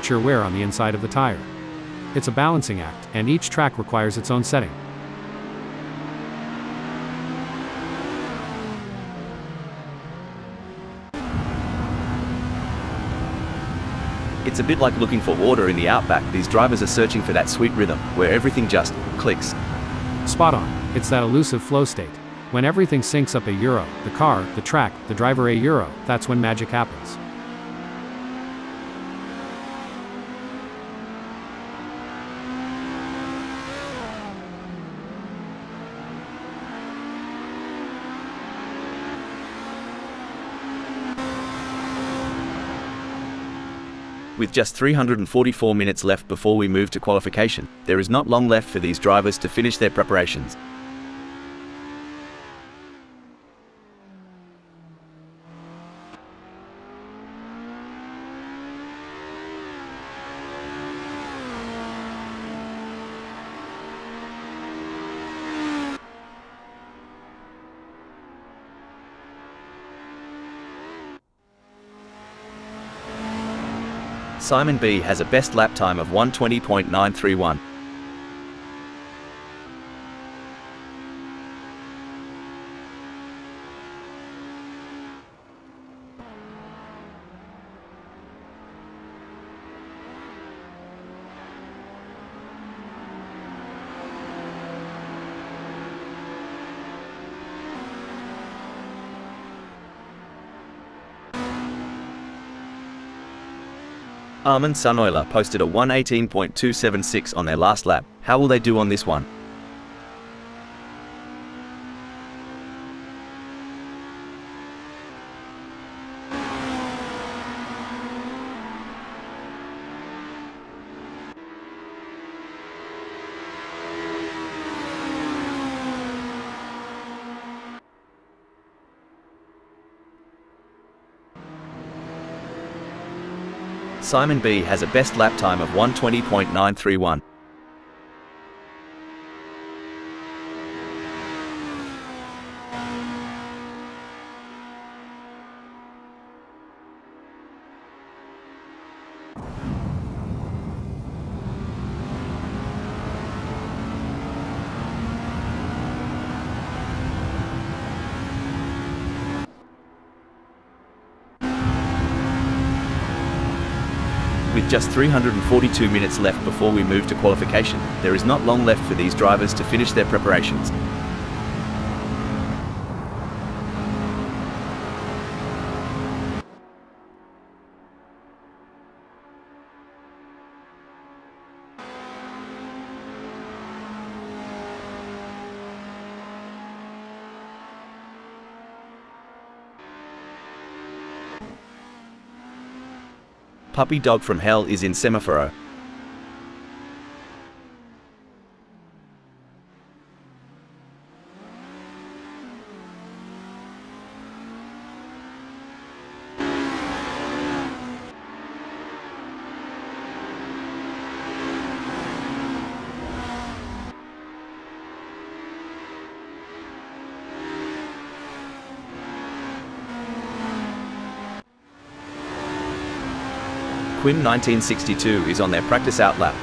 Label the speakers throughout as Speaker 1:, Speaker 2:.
Speaker 1: temperature wear on the inside of the tire. It's a balancing act, and each track requires its own setting.
Speaker 2: It's a bit like looking for water in the outback. These drivers are searching for that sweet rhythm, where everything just clicks.
Speaker 1: Spot on. It's that elusive flow state. When everything syncs up the car, the track, the driver that's when magic happens.
Speaker 2: With just 344 minutes left before we move to qualification, there is not long left for these drivers to finish their preparations. Simon B has a best lap time of 1:20.931. Armin Sunoiler posted a 1:18.276 on their last lap. How will they do on this one? Simon B has a best lap time of 1:20.931. With just 342 minutes left before we move to qualification, there is not long left for these drivers to finish their preparations. Puppy Dog from Hell is in Semaphore. Quinn 1962 is on their practice out lap.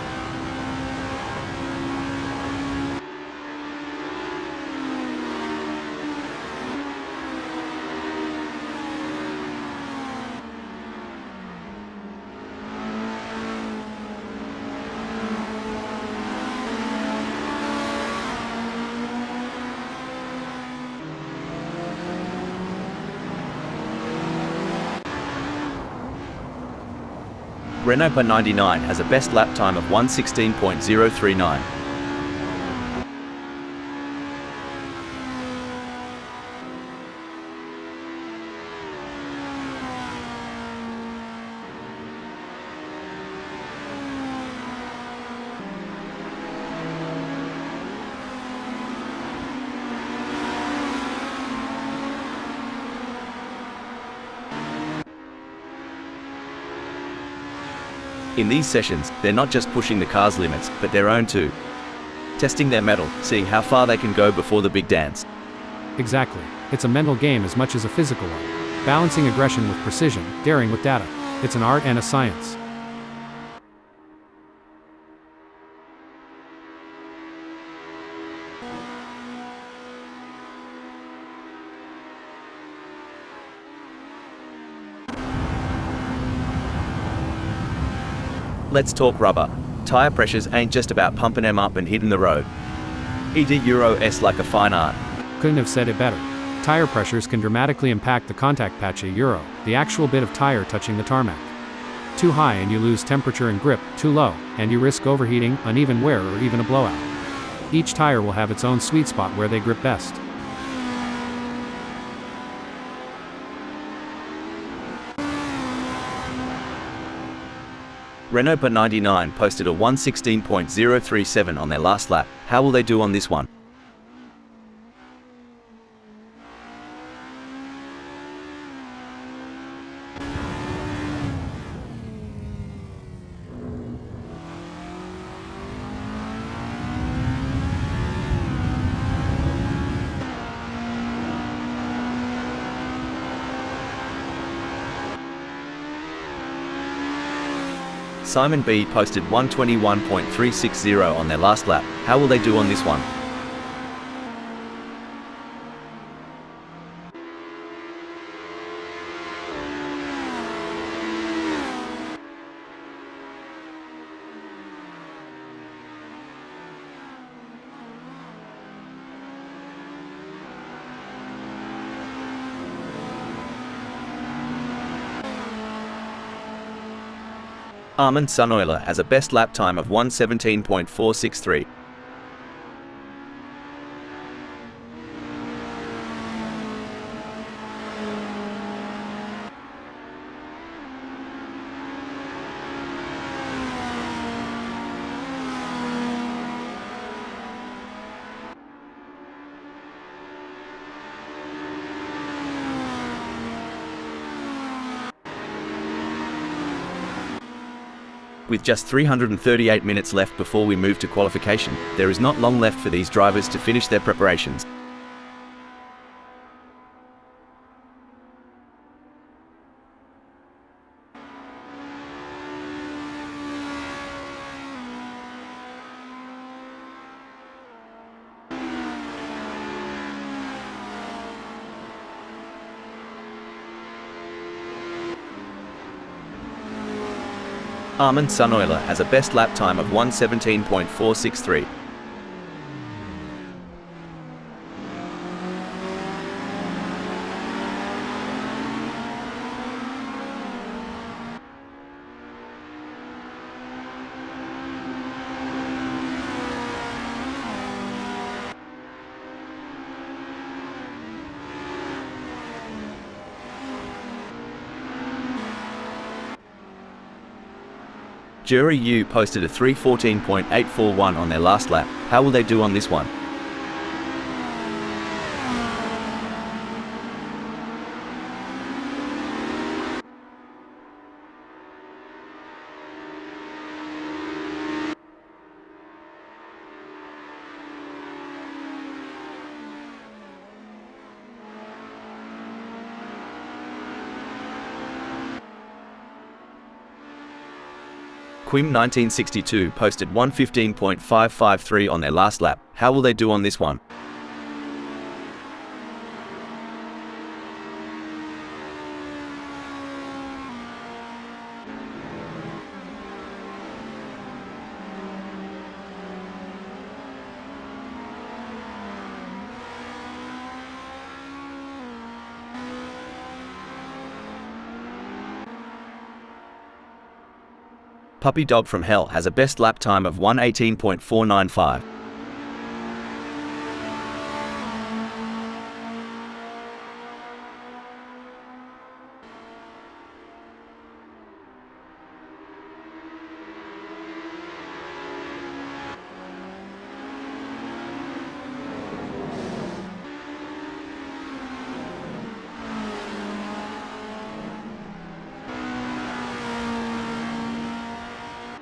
Speaker 2: Renault 99 has a best lap time of 1:16.039. In these sessions, they're not just pushing the car's limits, but their own too. Testing their mettle, seeing how far they can go before the big dance.
Speaker 1: Exactly. It's a mental game as much as a physical one. Balancing aggression with precision, daring with data. It's an art and a science.
Speaker 2: Let's talk rubber. Tire pressures ain't just about pumping them up and hitting the road. Euro S like a fine art.
Speaker 1: Couldn't have said it better. Tire pressures can dramatically impact the contact patch a Euro, the actual bit of tire touching the tarmac. Too high and you lose temperature and grip, too low, and you risk overheating, uneven wear or even a blowout. Each tire will have its own sweet spot where they grip best.
Speaker 2: Renault 99 posted a 1:16.037 on their last lap. How will they do on this one? Simon B posted 1:21.360 on their last lap. How will they do on this one? Armin Sunoiler has a best lap time of 1:17.463. With just 338 minutes left before we move to qualification, there is not long left for these drivers to finish their preparations. Armin Sunoiler has a best lap time of 1:17.463. Jury U posted a 3:14.841 on their last lap. How will they do on this one? Quim 1962 posted 1:15.553 on their last lap. How will they do on this one? Puppy Dog from Hell has a best lap time of 1:18.495.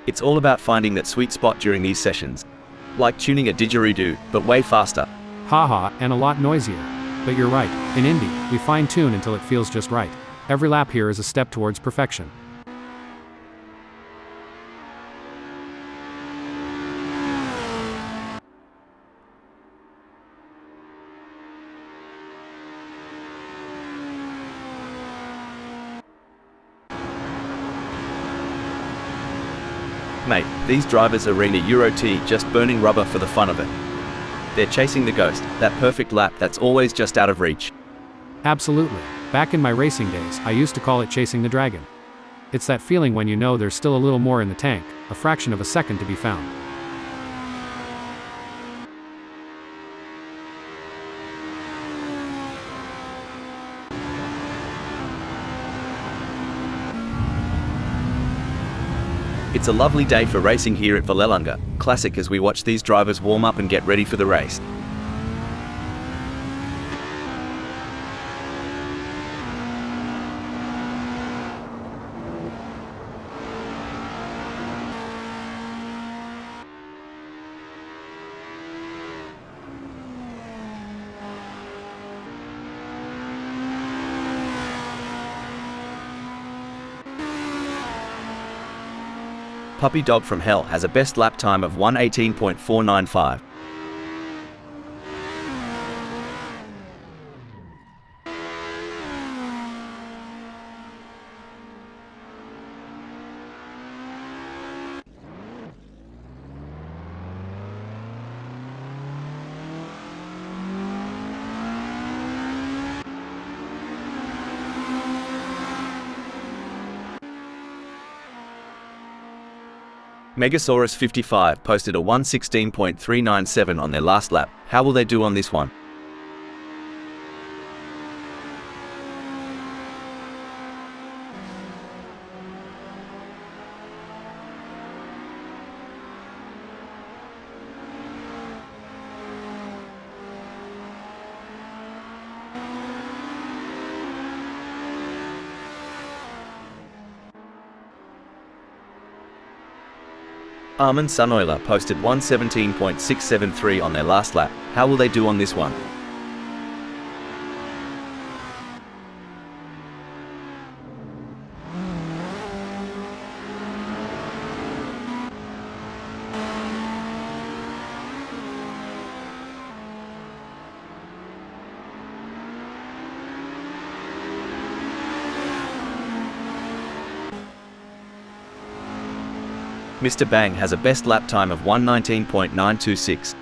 Speaker 2: It's all about finding that sweet spot during these sessions. Like tuning a didgeridoo, but way faster.
Speaker 1: Haha, and a lot noisier. But you're right, in Indy, we fine-tune until it feels just right. Every lap here is a step towards perfection.
Speaker 2: Mate, these drivers are in a Euro T just burning rubber for the fun of it. They're chasing the ghost, that perfect lap that's always just out of reach.
Speaker 1: Absolutely. Back in my racing days, I used to call it chasing the dragon. It's that feeling when you know there's still a little more in the tank, a fraction of a second to be found.
Speaker 2: It's a lovely day for racing here at Vallelunga, classic as we watch these drivers warm up and get ready for the race. Puppy Dog from Hell has a best lap time of 1:18.495. Megasaurus 55 posted a 1:16.397 on their last lap. How will they do on this one? Armin Sunoiler posted 1:17.673 on their last lap. How will they do on this one? Mr. Bang has a best lap time of 1:19.926.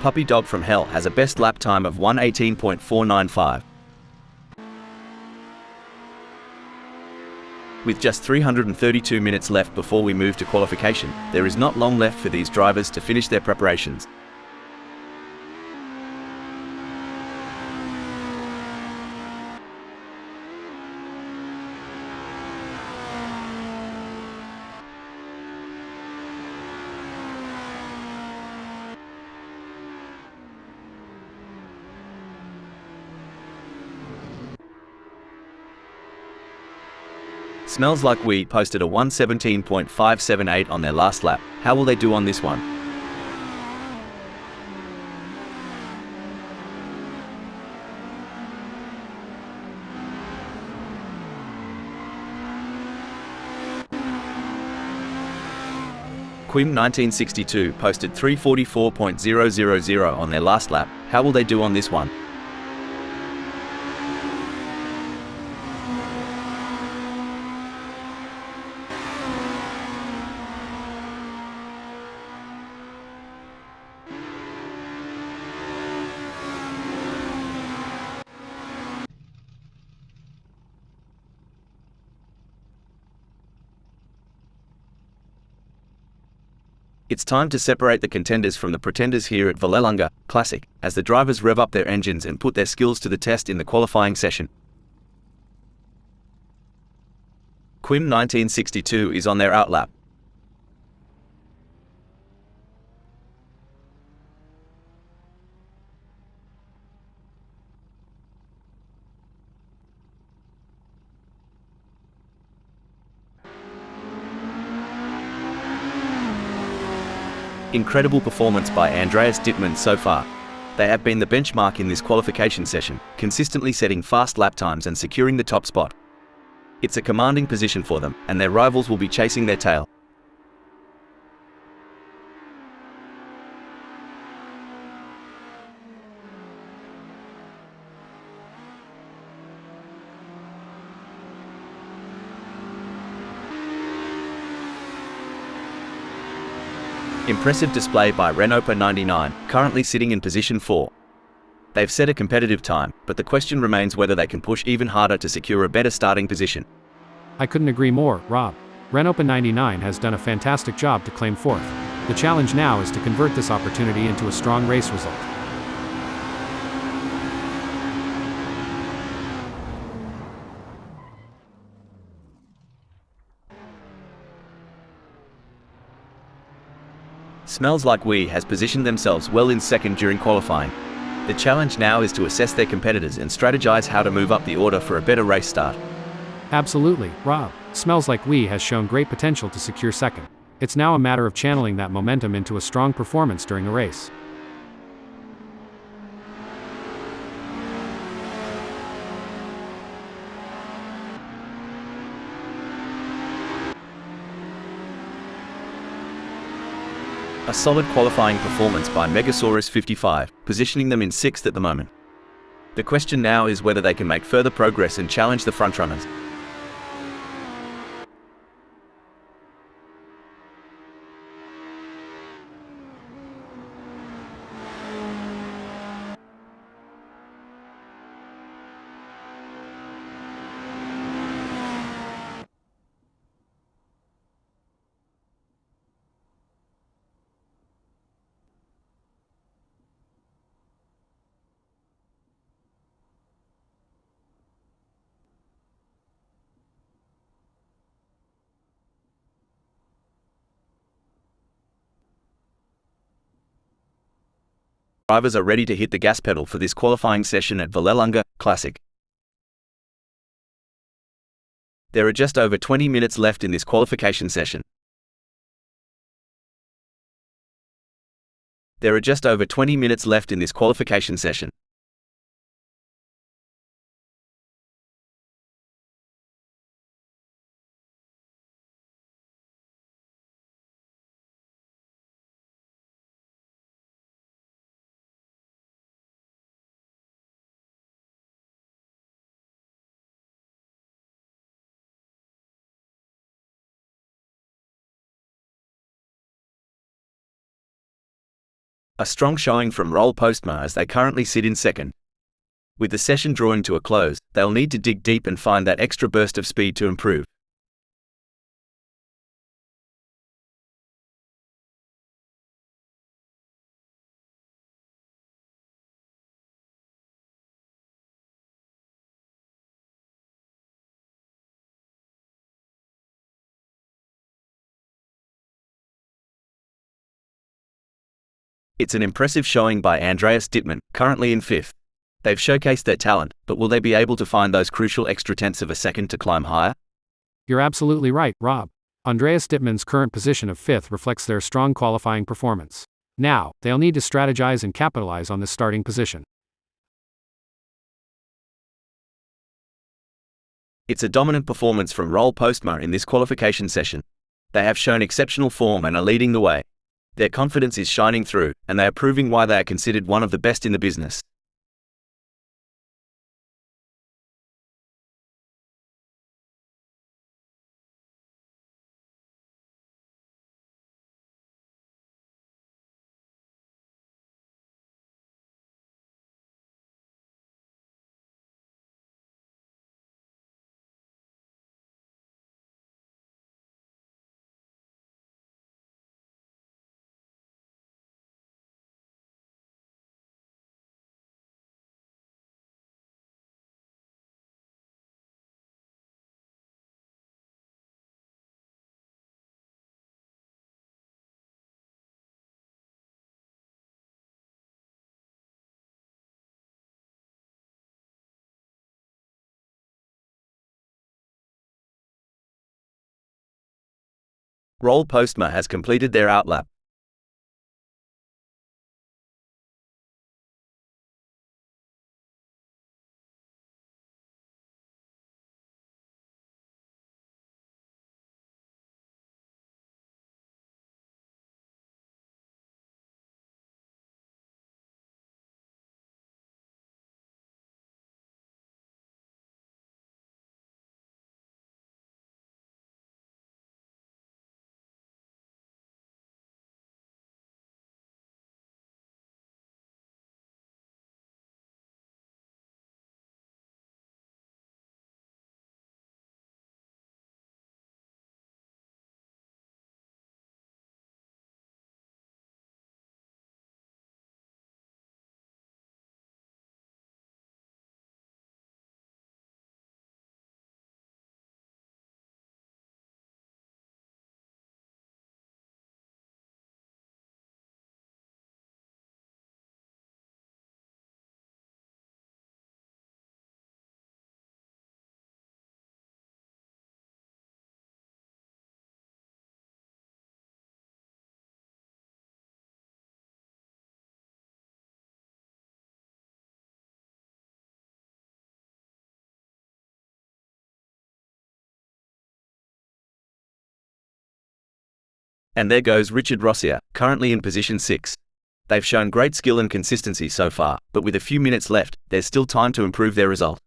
Speaker 2: Puppy Dog from Hell has a best lap time of 1:18.495. With just 332 minutes left before we move to qualification, there is not long left for these drivers to finish their preparations. Smells Like Weed posted a 1:17.578 on their last lap. How will they do on this one? Quim 1962 posted 3:44.000 on their last lap. How will they do on this one? It's time to separate the contenders from the pretenders here at Vallelunga Classic, as the drivers rev up their engines and put their skills to the test in the qualifying session. Quim 1962 is on their outlap. Incredible performance by Andreas Dittmann so far. They have been the benchmark in this qualification session, consistently setting fast lap times and securing the top spot. It's a commanding position for them, and their rivals will be chasing their tail. Impressive display by Renault-25, currently sitting in position 4. They've set a competitive time, but the question remains whether they can push even harder to secure a better starting position.
Speaker 1: I couldn't agree more, Rob. Renault-25 has done a fantastic job to claim fourth. The challenge now is to convert this opportunity into a strong race result.
Speaker 2: Smells Like We has positioned themselves well in second during qualifying. The challenge now is to assess their competitors and strategize how to move up the order for a better race start.
Speaker 1: Absolutely, Rob. Smells Like We has shown great potential to secure second. It's now a matter of channeling that momentum into a strong performance during a race.
Speaker 2: A solid qualifying performance by Megasaurus-55, positioning them in 6th at the moment. The question now is whether they can make further progress and challenge the frontrunners. Drivers are ready to hit the gas pedal for this qualifying session at Vallelunga Classic. There are just over 20 minutes left in this qualification session. There are just over 20 minutes left in this qualification session. A strong showing from Roll Postma as they currently sit in second. With the session drawing to a close, they'll need to dig deep and find that extra burst of speed to improve. It's an impressive showing by Andreas Dittmann, currently in 5th. They've showcased their talent, but will they be able to find those crucial extra tenths of a second to climb higher?
Speaker 1: You're absolutely right, Rob. Andreas Dittmann's current position of 5th reflects their strong qualifying performance. Now, they'll need to strategize and capitalize on this starting position.
Speaker 2: It's a dominant performance from Roll Postma in this qualification session. They have shown exceptional form and are leading the way. Their confidence is shining through, and they are proving why they are considered one of the best in the business. Roll Postma has completed their outlap. And there goes Richard Rossier, currently in position 6. They've shown great skill and consistency so far, but with a few minutes left, there's still time to improve their result.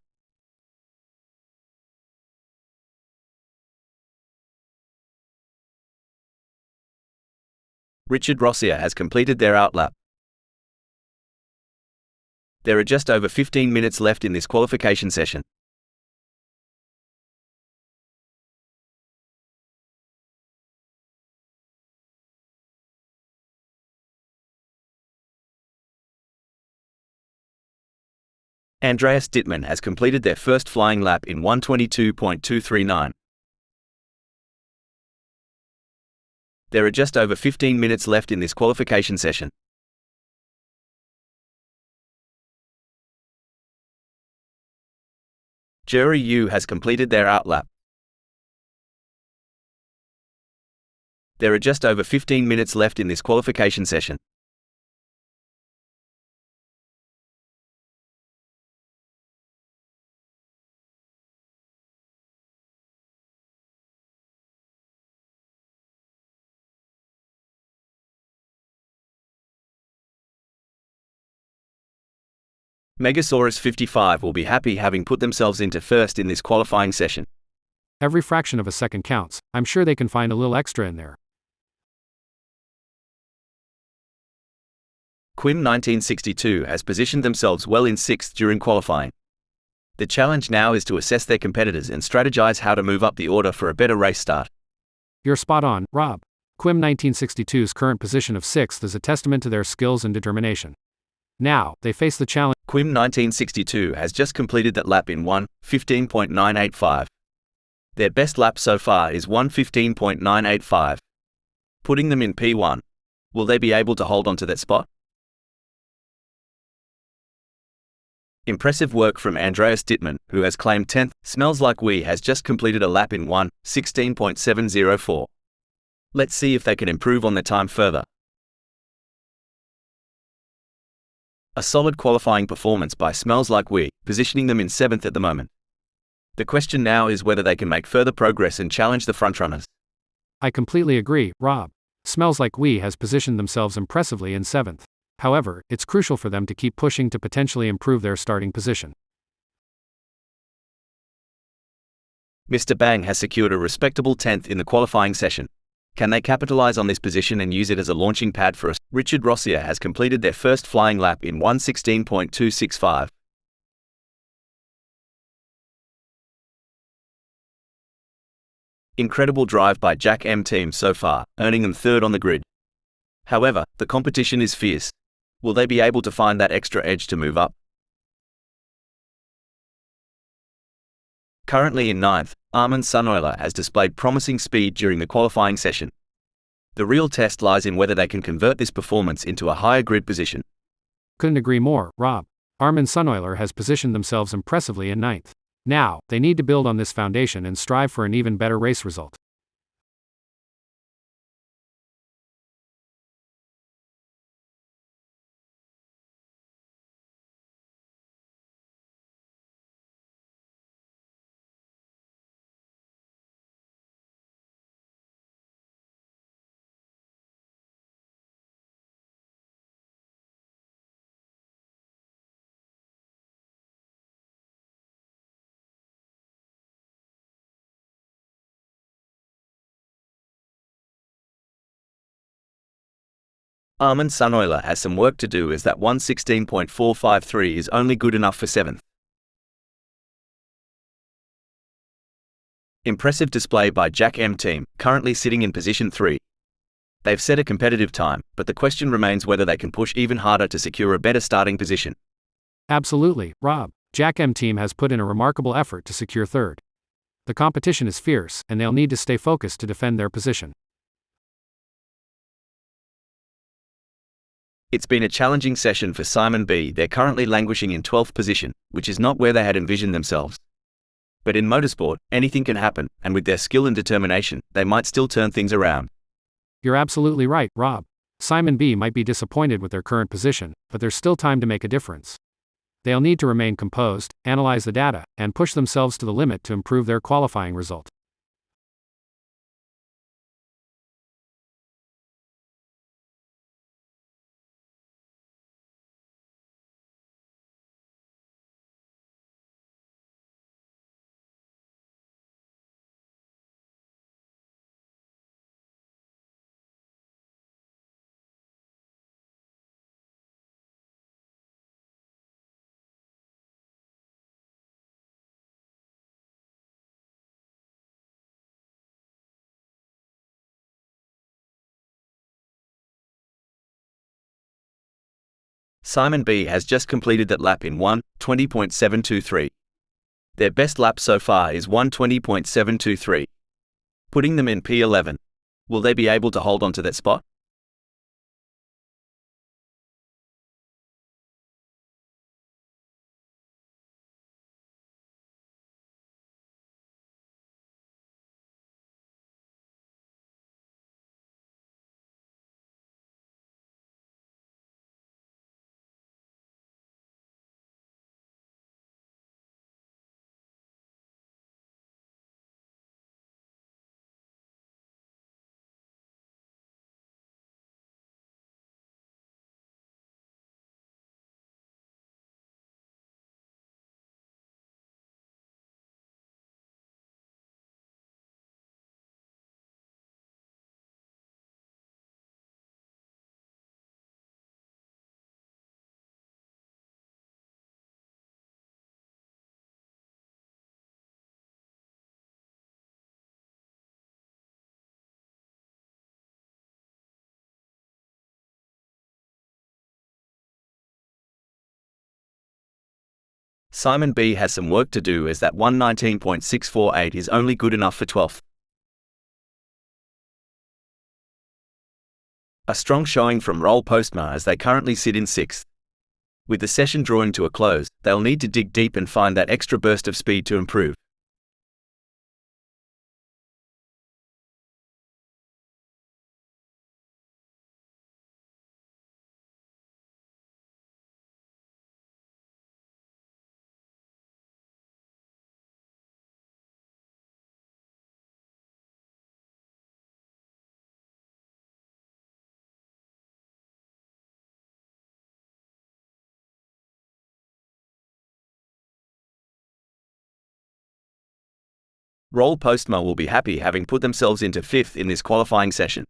Speaker 2: Richard Rossier has completed their outlap. There are just over 15 minutes left in this qualification session. Andreas Dittmann has completed their first flying lap in 1:22.239. There are just over 15 minutes left in this qualification session. Jerry Yu has completed their outlap. There are just over 15 minutes left in this qualification session. Megasaurus 55 will be happy having put themselves into first in this qualifying session.
Speaker 1: Every fraction of a second counts. I'm sure they can find a little extra in there.
Speaker 2: Quim 1962 has positioned themselves well in 6th during qualifying. The challenge now is to assess their competitors and strategize how to move up the order for a better race start.
Speaker 1: You're spot on, Rob. Quim 1962's current position of 6th is a testament to their skills and determination. Now, they face the challenge.
Speaker 2: Quim 1962 has just completed that lap in 1:15.985. Their best lap so far is 1:15.985, putting them in P1. Will they be able to hold on to that spot? Impressive work from Andreas Dittmann, who has claimed 10th. Smells Like We has just completed a lap in 1:16.704. Let's see if they can improve on their time further. A solid qualifying performance by Smells Like We, positioning them in 7th at the moment. The question now is whether they can make further progress and challenge the frontrunners.
Speaker 1: I completely agree, Rob. Smells Like We has positioned themselves impressively in 7th. However, it's crucial for them to keep pushing to potentially improve their starting position.
Speaker 2: Mr. Bang has secured a respectable 10th in the qualifying session. Can they capitalize on this position and use it as a launching pad for us? Richard Rossier has completed their first flying lap in 1:16.265. Incredible drive by Jack M team so far, earning them 3rd on the grid. However, the competition is fierce. Will they be able to find that extra edge to move up? Currently in 9th, Armin Sunoiler has displayed promising speed during the qualifying session. The real test lies in whether they can convert this performance into a higher grid position.
Speaker 1: Couldn't agree more, Rob. Armin Sunoiler has positioned themselves impressively in 9th. Now, they need to build on this foundation and strive for an even better race result.
Speaker 2: Armin Sunoiler has some work to do as that 1:16.453 is only good enough for 7th. Impressive display by Jack M team, currently sitting in position 3. They've set a competitive time, but the question remains whether they can push even harder to secure a better starting position.
Speaker 1: Absolutely, Rob. Jack M team has put in a remarkable effort to secure 3rd. The competition is fierce, and they'll need to stay focused to defend their position.
Speaker 2: It's been a challenging session for Simon B. They're currently languishing in 12th position, which is not where they had envisioned themselves. But in motorsport, anything can happen, and with their skill and determination, they might still turn things around.
Speaker 1: You're absolutely right, Rob. Simon B. might be disappointed with their current position, but there's still time to make a difference. They'll need to remain composed, analyze the data, and push themselves to the limit to improve their qualifying result.
Speaker 2: Simon B has just completed that lap in 1:20.723. Their best lap so far is 1:20.723, putting them in P11. Will they be able to hold on to that spot? Simon B has some work to do as that 1:19.648 is only good enough for 12th. A strong showing from Roll Postma as they currently sit in 6th. With the session drawing to a close, they'll need to dig deep and find that extra burst of speed to improve. Roll Postma will be happy having put themselves into 5th in this qualifying session.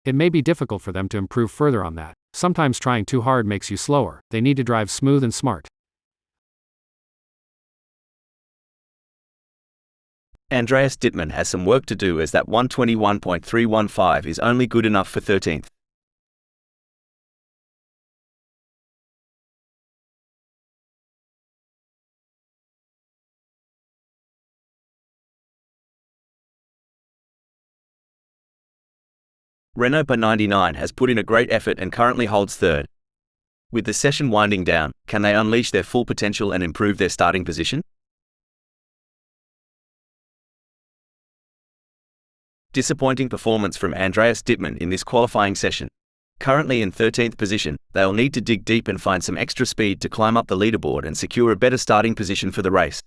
Speaker 1: It may be difficult for them to improve further on that. Sometimes trying too hard makes you slower. They need to drive smooth and smart.
Speaker 2: Andreas Dittmann has some work to do as that 1:21.315 is only good enough for 13th. Renault by 99 has put in a great effort and currently holds 3rd. With the session winding down, can they unleash their full potential and improve their starting position? Disappointing performance from Andreas Dittmann in this qualifying session. Currently in 13th position, they'll need to dig deep and find some extra speed to climb up the leaderboard and secure a better starting position for the race.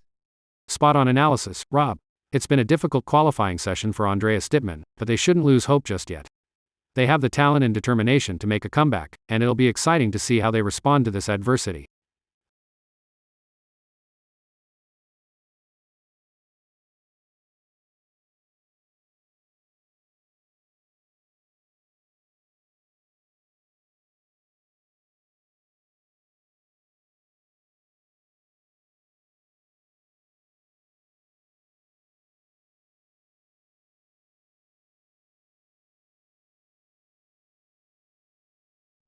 Speaker 1: Spot on analysis, Rob. It's been a difficult qualifying session for Andreas Dittmann, but they shouldn't lose hope just yet. They have the talent and determination to make a comeback, and it'll be exciting to see how they respond to this adversity.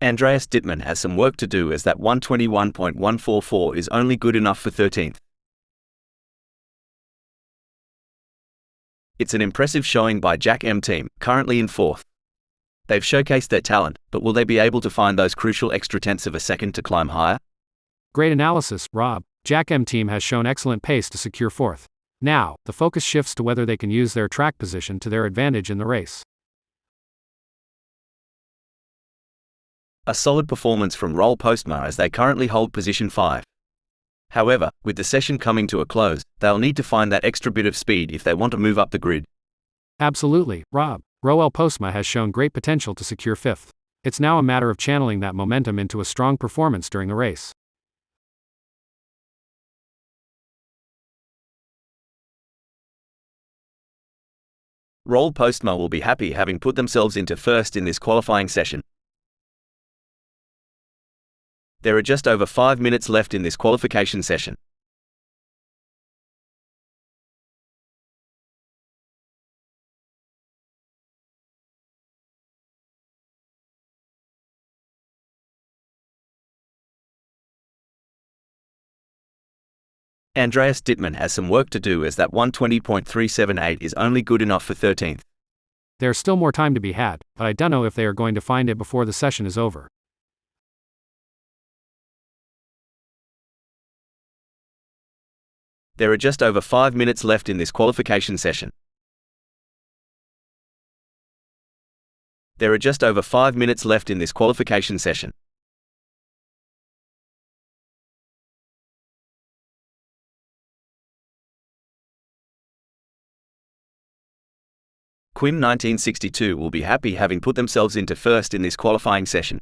Speaker 2: Andreas Dittmann has some work to do as that 1:21.144 is only good enough for 13th. It's an impressive showing by Jack M team, currently in 4th. They've showcased their talent, but will they be able to find those crucial extra tenths of a second to climb higher?
Speaker 1: Great analysis, Rob. Jack M team has shown excellent pace to secure 4th. Now, the focus shifts to whether they can use their track position to their advantage in the race.
Speaker 2: A solid performance from Roll Postma as they currently hold position 5. However, with the session coming to a close, they'll need to find that extra bit of speed if they want to move up the grid.
Speaker 1: Absolutely, Rob. Roel Postma has shown great potential to secure 5th. It's now a matter of channeling that momentum into a strong performance during the race.
Speaker 2: Roll Postma will be happy having put themselves into 1st in this qualifying session. There are just over 5 minutes left in this qualification session. Andreas Dittmann has some work to do as that 120.378 is only good enough for 13th.
Speaker 1: There's still more time to be had, but I don't know if they are going to find it before the session is over.
Speaker 2: There are just over 5 minutes left in this qualification session. There are just over 5 minutes left in this qualification session. Quim 1962 will be happy having put themselves into first in this qualifying session.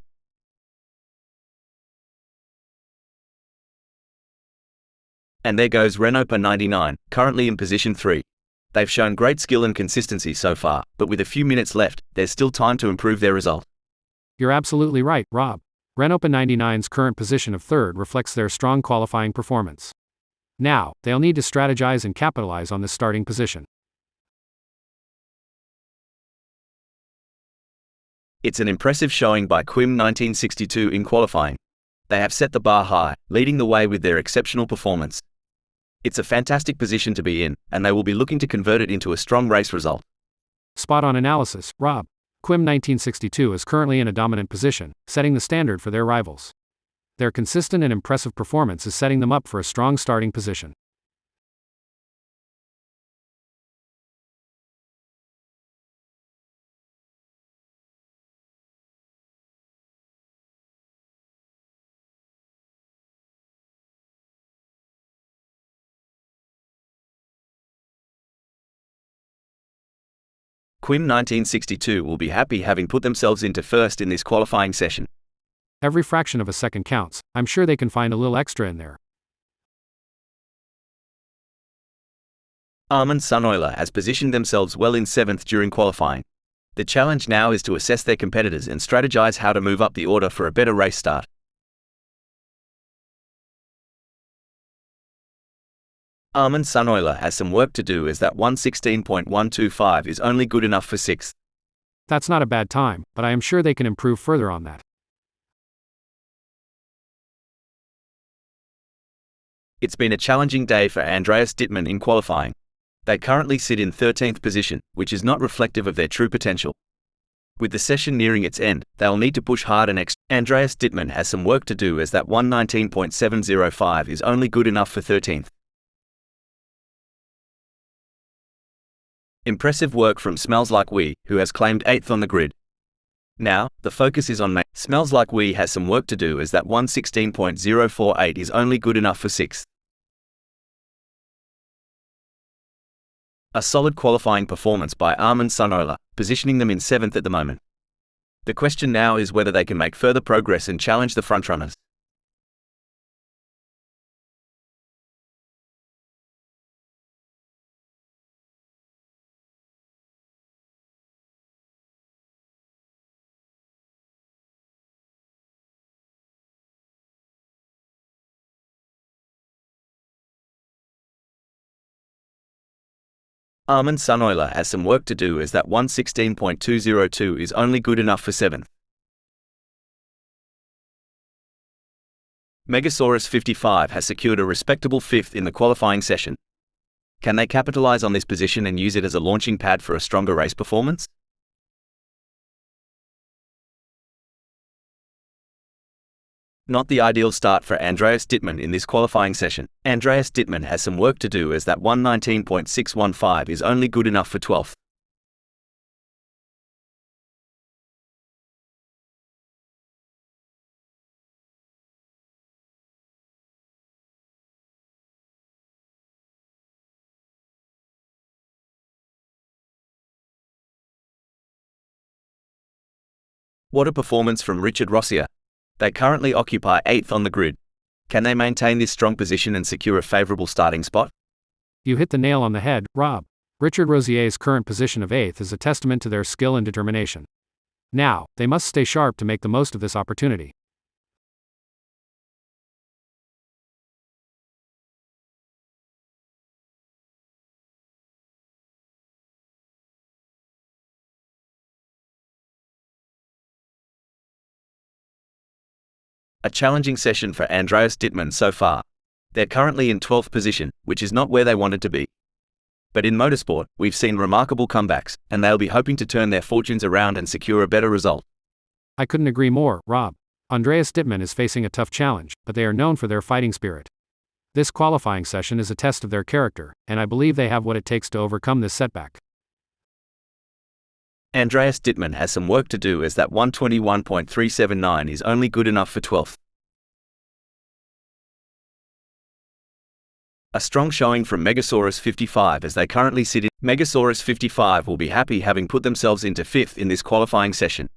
Speaker 2: And there goes Renopa 99, currently in position 3. They've shown great skill and consistency so far, but with a few minutes left, there's still time to improve their result.
Speaker 1: You're absolutely right, Rob. Renopa 99's current position of third reflects their strong qualifying performance. Now, they'll need to strategize and capitalize on this starting position.
Speaker 2: It's an impressive showing by Quim 1962 in qualifying. They have set the bar high, leading the way with their exceptional performance. It's a fantastic position to be in, and they will be looking to convert it into a strong race result.
Speaker 1: Spot on analysis, Rob. Quim 1962 is currently in a dominant position, setting the standard for their rivals. Their consistent and impressive performance is setting them up for a strong starting position.
Speaker 2: Quim 1962 will be happy having put themselves into first in this qualifying session.
Speaker 1: Every fraction of a second counts. I'm sure they can find a little extra in there.
Speaker 2: Armin Suneuler has positioned themselves well in 7th during qualifying. The challenge now is to assess their competitors and strategize how to move up the order for a better race start. Armin Suneuler has some work to do as that 116.125 is only good enough for 6th.
Speaker 1: That's not a bad time, but I am sure they can improve further on that.
Speaker 2: It's been a challenging day for Andreas Dittmann in qualifying. They currently sit in 13th position, which is not reflective of their true potential. With the session nearing its end, they'll need to push hard and extra. Andreas Dittmann has some work to do as that 119.705 is only good enough for 13th. Impressive work from Smells Like We, who has claimed 8th on the grid. Now, the focus is on Smells Like We has some work to do as that 116.048 is only good enough for 6th. A solid qualifying performance by Armin Suneuler, positioning them in 7th at the moment. The question now is whether they can make further progress and challenge the frontrunners. Armin Suneuler has some work to do as that 116.202 is only good enough for 7th. Megasaurus 55 has secured a respectable 5th in the qualifying session. Can they capitalize on this position and use it as a launching pad for a stronger race performance? Not the ideal start for Andreas Dittmann in this qualifying session. Andreas Dittmann has some work to do as that 119.615 is only good enough for 12th. What a performance from Richard Rossier. They currently occupy 8th on the grid. Can they maintain this strong position and secure a favorable starting spot?
Speaker 1: You hit the nail on the head, Rob. Richard Rossier's current position of 8th is a testament to their skill and determination. Now, they must stay sharp to make the most of this opportunity.
Speaker 2: A challenging session for Andreas Dittmann so far. They're currently in 12th position, which is not where they wanted to be. But in motorsport, we've seen remarkable comebacks, and they'll be hoping to turn their fortunes around and secure a better result.
Speaker 1: I couldn't agree more, Rob. Andreas Dittmann is facing a tough challenge, but they are known for their fighting spirit. This qualifying session is a test of their character, and I believe they have what it takes to overcome this setback.
Speaker 2: Andreas Dittmann has some work to do, as that 121.379 is only good enough for 12th. A strong showing from Megasaurus 55 as they currently sit in. Megasaurus 55 will be happy having put themselves into 5th in this qualifying session.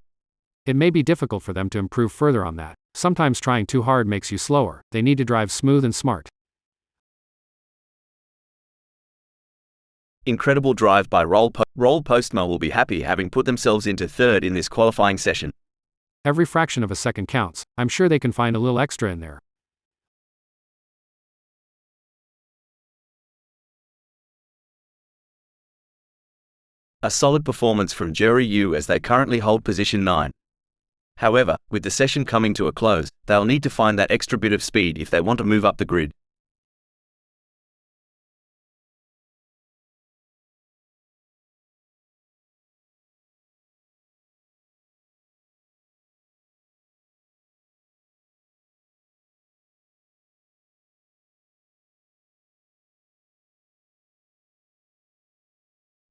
Speaker 1: It may be difficult for them to improve further on that. Sometimes trying too hard makes you slower. They need to drive smooth and smart.
Speaker 2: Incredible drive by Roll Postma will be happy having put themselves into 3rd in this qualifying session.
Speaker 1: Every fraction of a second counts. I'm sure they can find a little extra in there.
Speaker 2: A solid performance from Jerry Yu as they currently hold position 9. However, with the session coming to a close, they'll need to find that extra bit of speed if they want to move up the grid.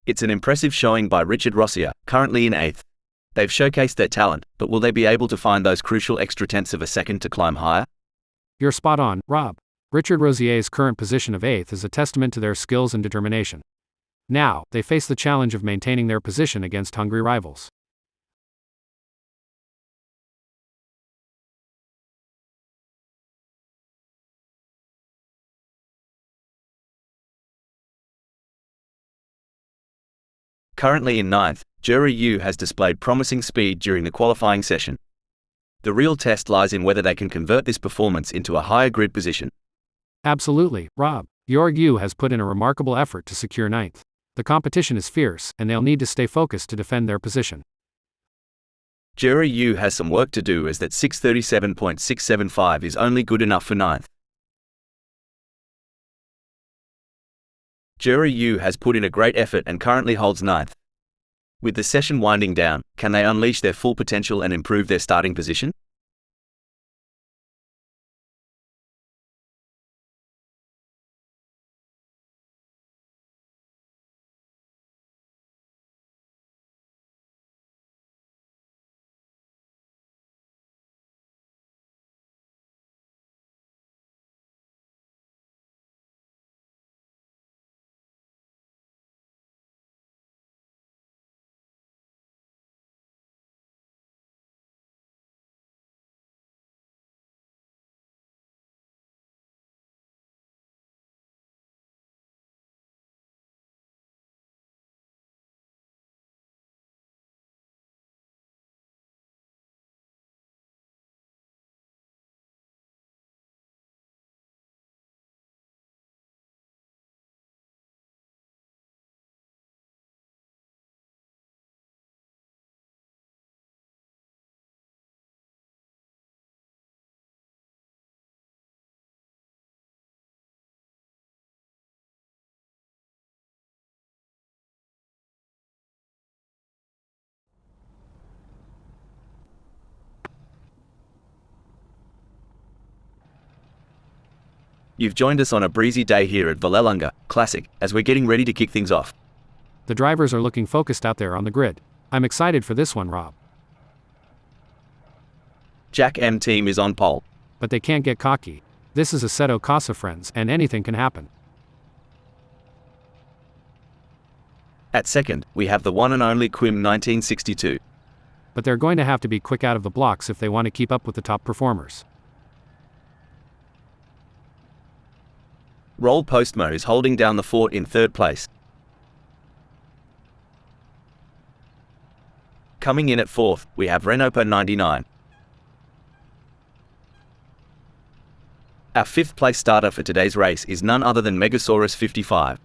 Speaker 2: It's an impressive showing by Richard Rossier, currently in 8th. They've showcased their talent, but will they be able to find those crucial extra tenths of a second to climb higher?
Speaker 1: You're spot on, Rob. Richard Rossier's current position of 8th is a testament to their skills and determination. Now, they face the challenge of maintaining their position against hungry rivals.
Speaker 2: Currently in 9th, Jerry Yu has displayed promising speed during the qualifying session. The real test lies in whether they can convert this performance into a higher grid position.
Speaker 1: Absolutely, Rob. Jorg Yu has put in a remarkable effort to secure 9th. The competition is fierce, and they'll need to stay focused to defend their position.
Speaker 2: Jerry Yu has some work to do, as that 637.675 is only good enough for 9th. Jerry Yu has put in a great effort and currently holds 9th. With the session winding down, can they unleash their full potential and improve their starting position? You've joined us on a breezy day here at Vallelunga Classic, as we're getting ready to kick things off.
Speaker 1: The drivers are looking focused out there on the grid. I'm excited for this one, Rob.
Speaker 2: Jack M team is on pole.
Speaker 1: But they can't get cocky. This is Assetto Corsa, friends, and anything can happen.
Speaker 2: At second, we have the one and only Quim 1962.
Speaker 1: But they're going to have to be quick out of the blocks if they want to keep up with the top performers.
Speaker 2: Roll Postmo is holding down the fort in 3rd place. Coming in at 4th, we have Renopa 99. Our 5th place starter for today's race is none other than Megasaurus 55.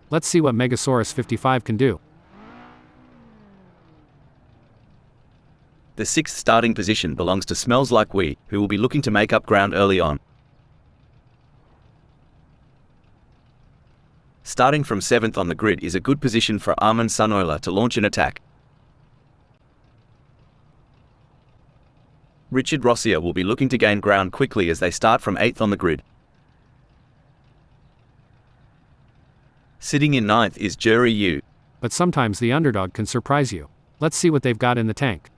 Speaker 1: Let's see what Megasaurus 55 can do.
Speaker 2: The 6th starting position belongs to Smells Like We, who will be looking to make up ground early on. Starting from 7th on the grid is a good position for Armin Sunoila to launch an attack. Richard Rossier will be looking to gain ground quickly as they start from 8th on the grid. Sitting in 9th is Jury Yu.
Speaker 1: But sometimes the underdog can surprise you. Let's see what they've got in the tank.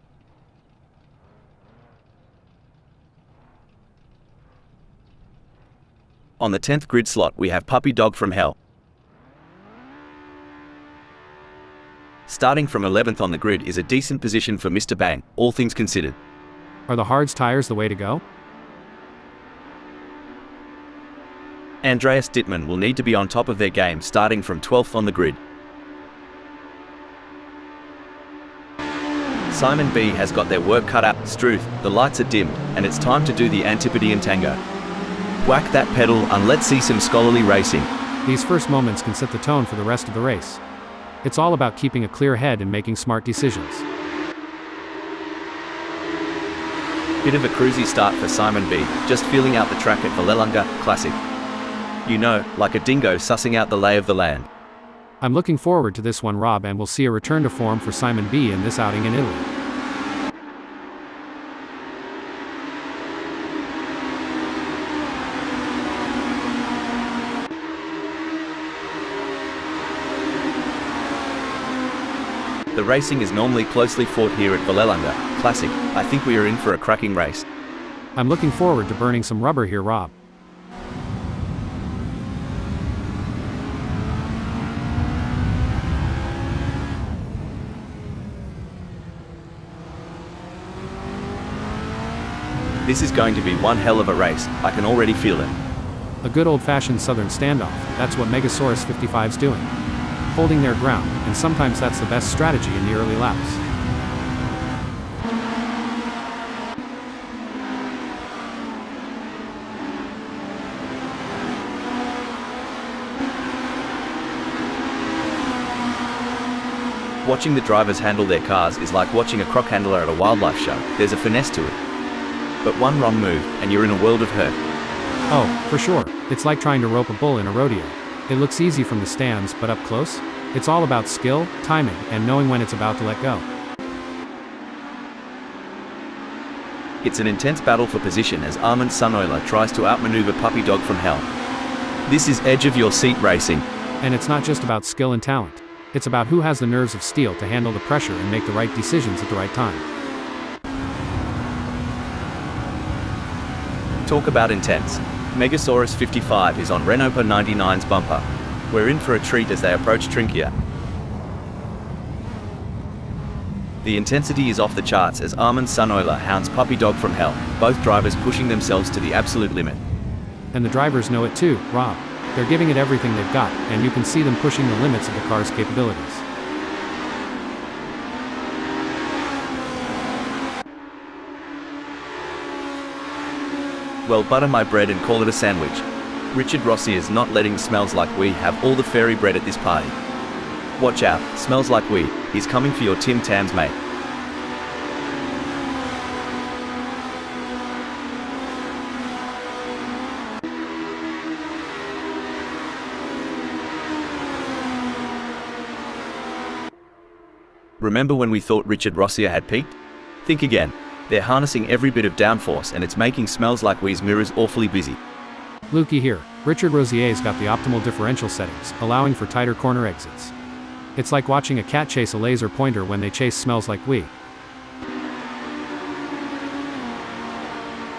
Speaker 2: On the 10th grid slot we have Puppy Dog from Hell. Starting from 11th on the grid is a decent position for Mr. Bang, all things considered.
Speaker 1: Are the Hards tires the way to go?
Speaker 2: Andreas Dittmann will need to be on top of their game starting from 12th on the grid. Simon B has got their work cut out. Struth, the lights are dimmed, and it's time to do the Antipodean tango. Whack that pedal and let's see some scholarly racing.
Speaker 1: These first moments can set the tone for the rest of the race. It's all about keeping a clear head and making smart decisions.
Speaker 2: Bit of a cruisy start for Simon B, just feeling out the track at Vallelunga, classic. You know, like a dingo sussing out the lay of the land.
Speaker 1: I'm looking forward to this one, Rob, and we'll see a return to form for Simon B in this outing in Italy.
Speaker 2: The racing is normally closely fought here at Vallelunga, classic. I think we are in for a cracking race.
Speaker 1: I'm looking forward to burning some rubber here, Rob.
Speaker 2: This is going to be one hell of a race, I can already feel it.
Speaker 1: A good old-fashioned southern standoff, that's what Megasaurus 55's doing. Holding their ground, and sometimes that's the best strategy in the early laps.
Speaker 2: Watching the drivers handle their cars is like watching a croc handler at a wildlife show. There's a finesse to it. But one wrong move, and you're in a world of hurt.
Speaker 1: Oh, for sure. It's like trying to rope a bull in a rodeo. It looks easy from the stands, but up close? It's all about skill, timing, and knowing when it's about to let go.
Speaker 2: It's an intense battle for position as Armin Sunoila tries to outmaneuver Puppy Dog from Hell. This is edge-of-your-seat racing.
Speaker 1: And it's not just about skill and talent. It's about who has the nerves of steel to handle the pressure and make the right decisions at the right time.
Speaker 2: Talk about intense. Megasaurus 55 is on Renault 99's bumper. We're in for a treat as they approach Trinkia. The intensity is off the charts as Armin Sunoila hounds Puppy Dog from Hell, both drivers pushing themselves to the absolute limit.
Speaker 1: And the drivers know it too, Rob. They're giving it everything they've got, and you can see them pushing the limits of the car's capabilities.
Speaker 2: Well, butter my bread and call it a sandwich. Richard Rossi is not letting Smells Like We have all the fairy bread at this party. Watch out, Smells Like We, he's coming for your Tim Tams, mate. Remember when we thought Richard Rossier had peaked? Think again. They're harnessing every bit of downforce and it's making Smells Like We's mirrors awfully busy.
Speaker 1: Lukey here. Richard Rossier's got the optimal differential settings, allowing for tighter corner exits. It's like watching a cat chase a laser pointer when they chase Smells Like We.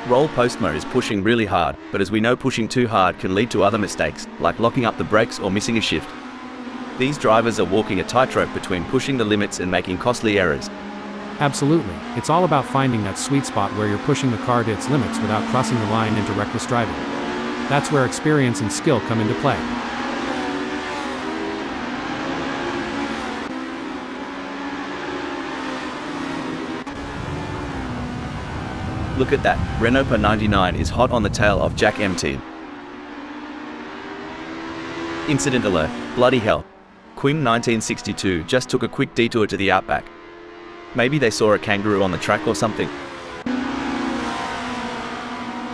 Speaker 2: Roll Postma is pushing really hard, but as we know, pushing too hard can lead to other mistakes, like locking up the brakes or missing a shift. These drivers are walking a tightrope between pushing the limits and making costly errors.
Speaker 1: Absolutely. It's all about finding that sweet spot where you're pushing the car to its limits without crossing the line into reckless driving. That's where experience and skill come into play.
Speaker 2: Look at that, Renault 99 is hot on the tail of Jack MT. Incident alert, bloody hell. Quim 1962 just took a quick detour to the outback. Maybe they saw a kangaroo on the track or something.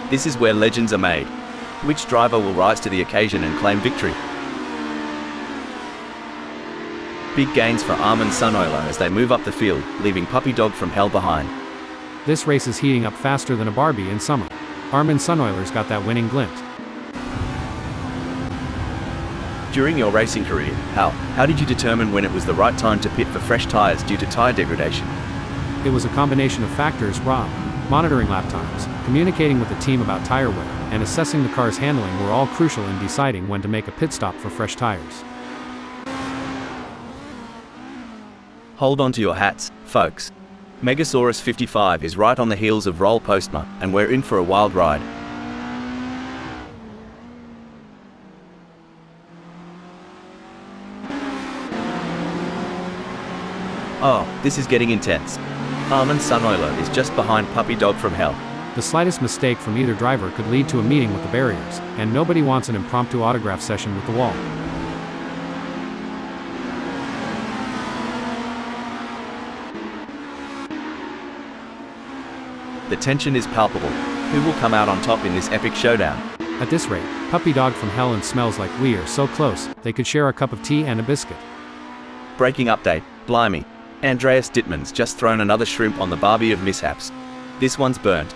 Speaker 2: This is where legends are made. Which driver will rise to the occasion and claim victory? Big gains for Armin Sunoiler as they move up the field, leaving Puppy Dog from Hell behind.
Speaker 1: This race is heating up faster than a Barbie in summer. Armin Sunoiler's got that winning glint.
Speaker 2: During your racing career, how did you determine when it was the right time to pit for fresh tires due to tire degradation?
Speaker 1: It was a combination of factors, Rob. Monitoring lap times, communicating with the team about tire wear, and assessing the car's handling were all crucial in deciding when to make a pit stop for fresh tires.
Speaker 2: Hold on to your hats, folks. Megasaurus 55 is right on the heels of Roll Postma, and we're in for a wild ride. Oh, this is getting intense. Armin Sunoiler is just behind Puppy Dog from Hell.
Speaker 1: The slightest mistake from either driver could lead to a meeting with the barriers, and nobody wants an impromptu autograph session with the wall.
Speaker 2: The tension is palpable. Who will come out on top in this epic showdown?
Speaker 1: At this rate, Puppy Dog from Hell and Smells Like We are so close, they could share a cup of tea and a biscuit.
Speaker 2: Breaking update, blimey. Andreas Dittmann's just thrown another shrimp on the barbie of mishaps. This one's burnt.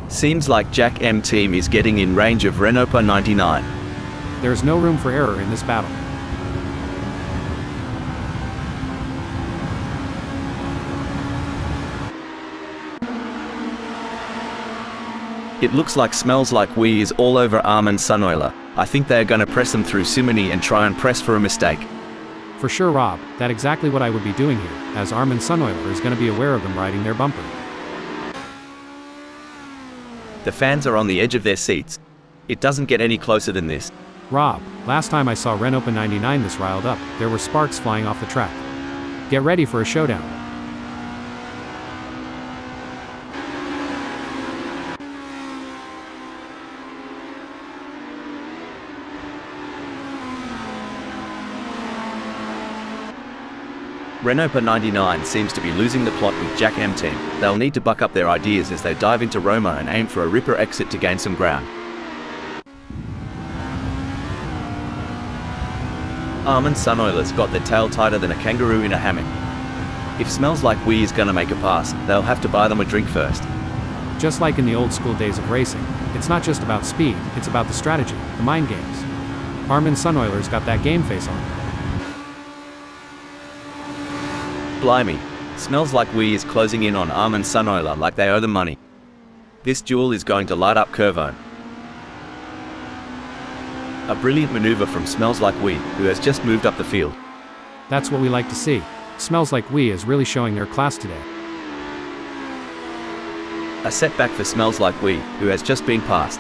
Speaker 2: Seems like Jack M team is getting in range of Renault 99.
Speaker 1: There is no room for error in this battle.
Speaker 2: It looks like Smells Like We is all over Armin Sunoiler. I think they are going to press them through Simony and try and press for a mistake.
Speaker 1: For sure, Rob, that's exactly what I would be doing here, as Armin Sunoiler is going to be aware of them riding their bumper.
Speaker 2: The fans are on the edge of their seats. It doesn't get any closer than this.
Speaker 1: Rob, last time I saw Renault 99 this riled up, there were sparks flying off the track. Get ready for a showdown.
Speaker 2: Renault 99 seems to be losing the plot with Jack M team. They'll need to buck up their ideas as they dive into Roma and aim for a ripper exit to gain some ground. Armin Sunoiler's got their tail tighter than a kangaroo in a hammock. If Smells Like We is gonna make a pass, they'll have to buy them a drink first.
Speaker 1: Just like in the old school days of racing, it's not just about speed, it's about the strategy, the mind games. Armin Sunoiler's got that game face on.
Speaker 2: Blimey, Smells Like We is closing in on Armin Sunoiler like they owe them money. This duel is going to light up Curvo. A brilliant maneuver from Smells Like We, who has just moved up the field.
Speaker 1: That's what we like to see. Smells Like We is really showing their class today.
Speaker 2: A setback for Smells Like We, who has just been passed.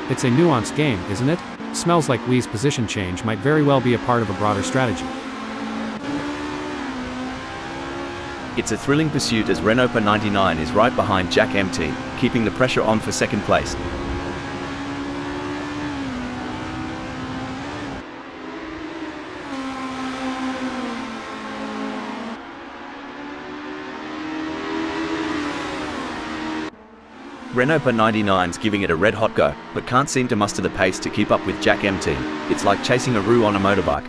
Speaker 1: It's a nuanced game, isn't it? Smells Like We's position change might very well be a part of a broader strategy.
Speaker 2: It's a thrilling pursuit as Renault 99 is right behind Jack M team, keeping the pressure on for second place. Renault 99's giving it a red hot go, but can't seem to muster the pace to keep up with Jack M team. It's like chasing a roux on a motorbike.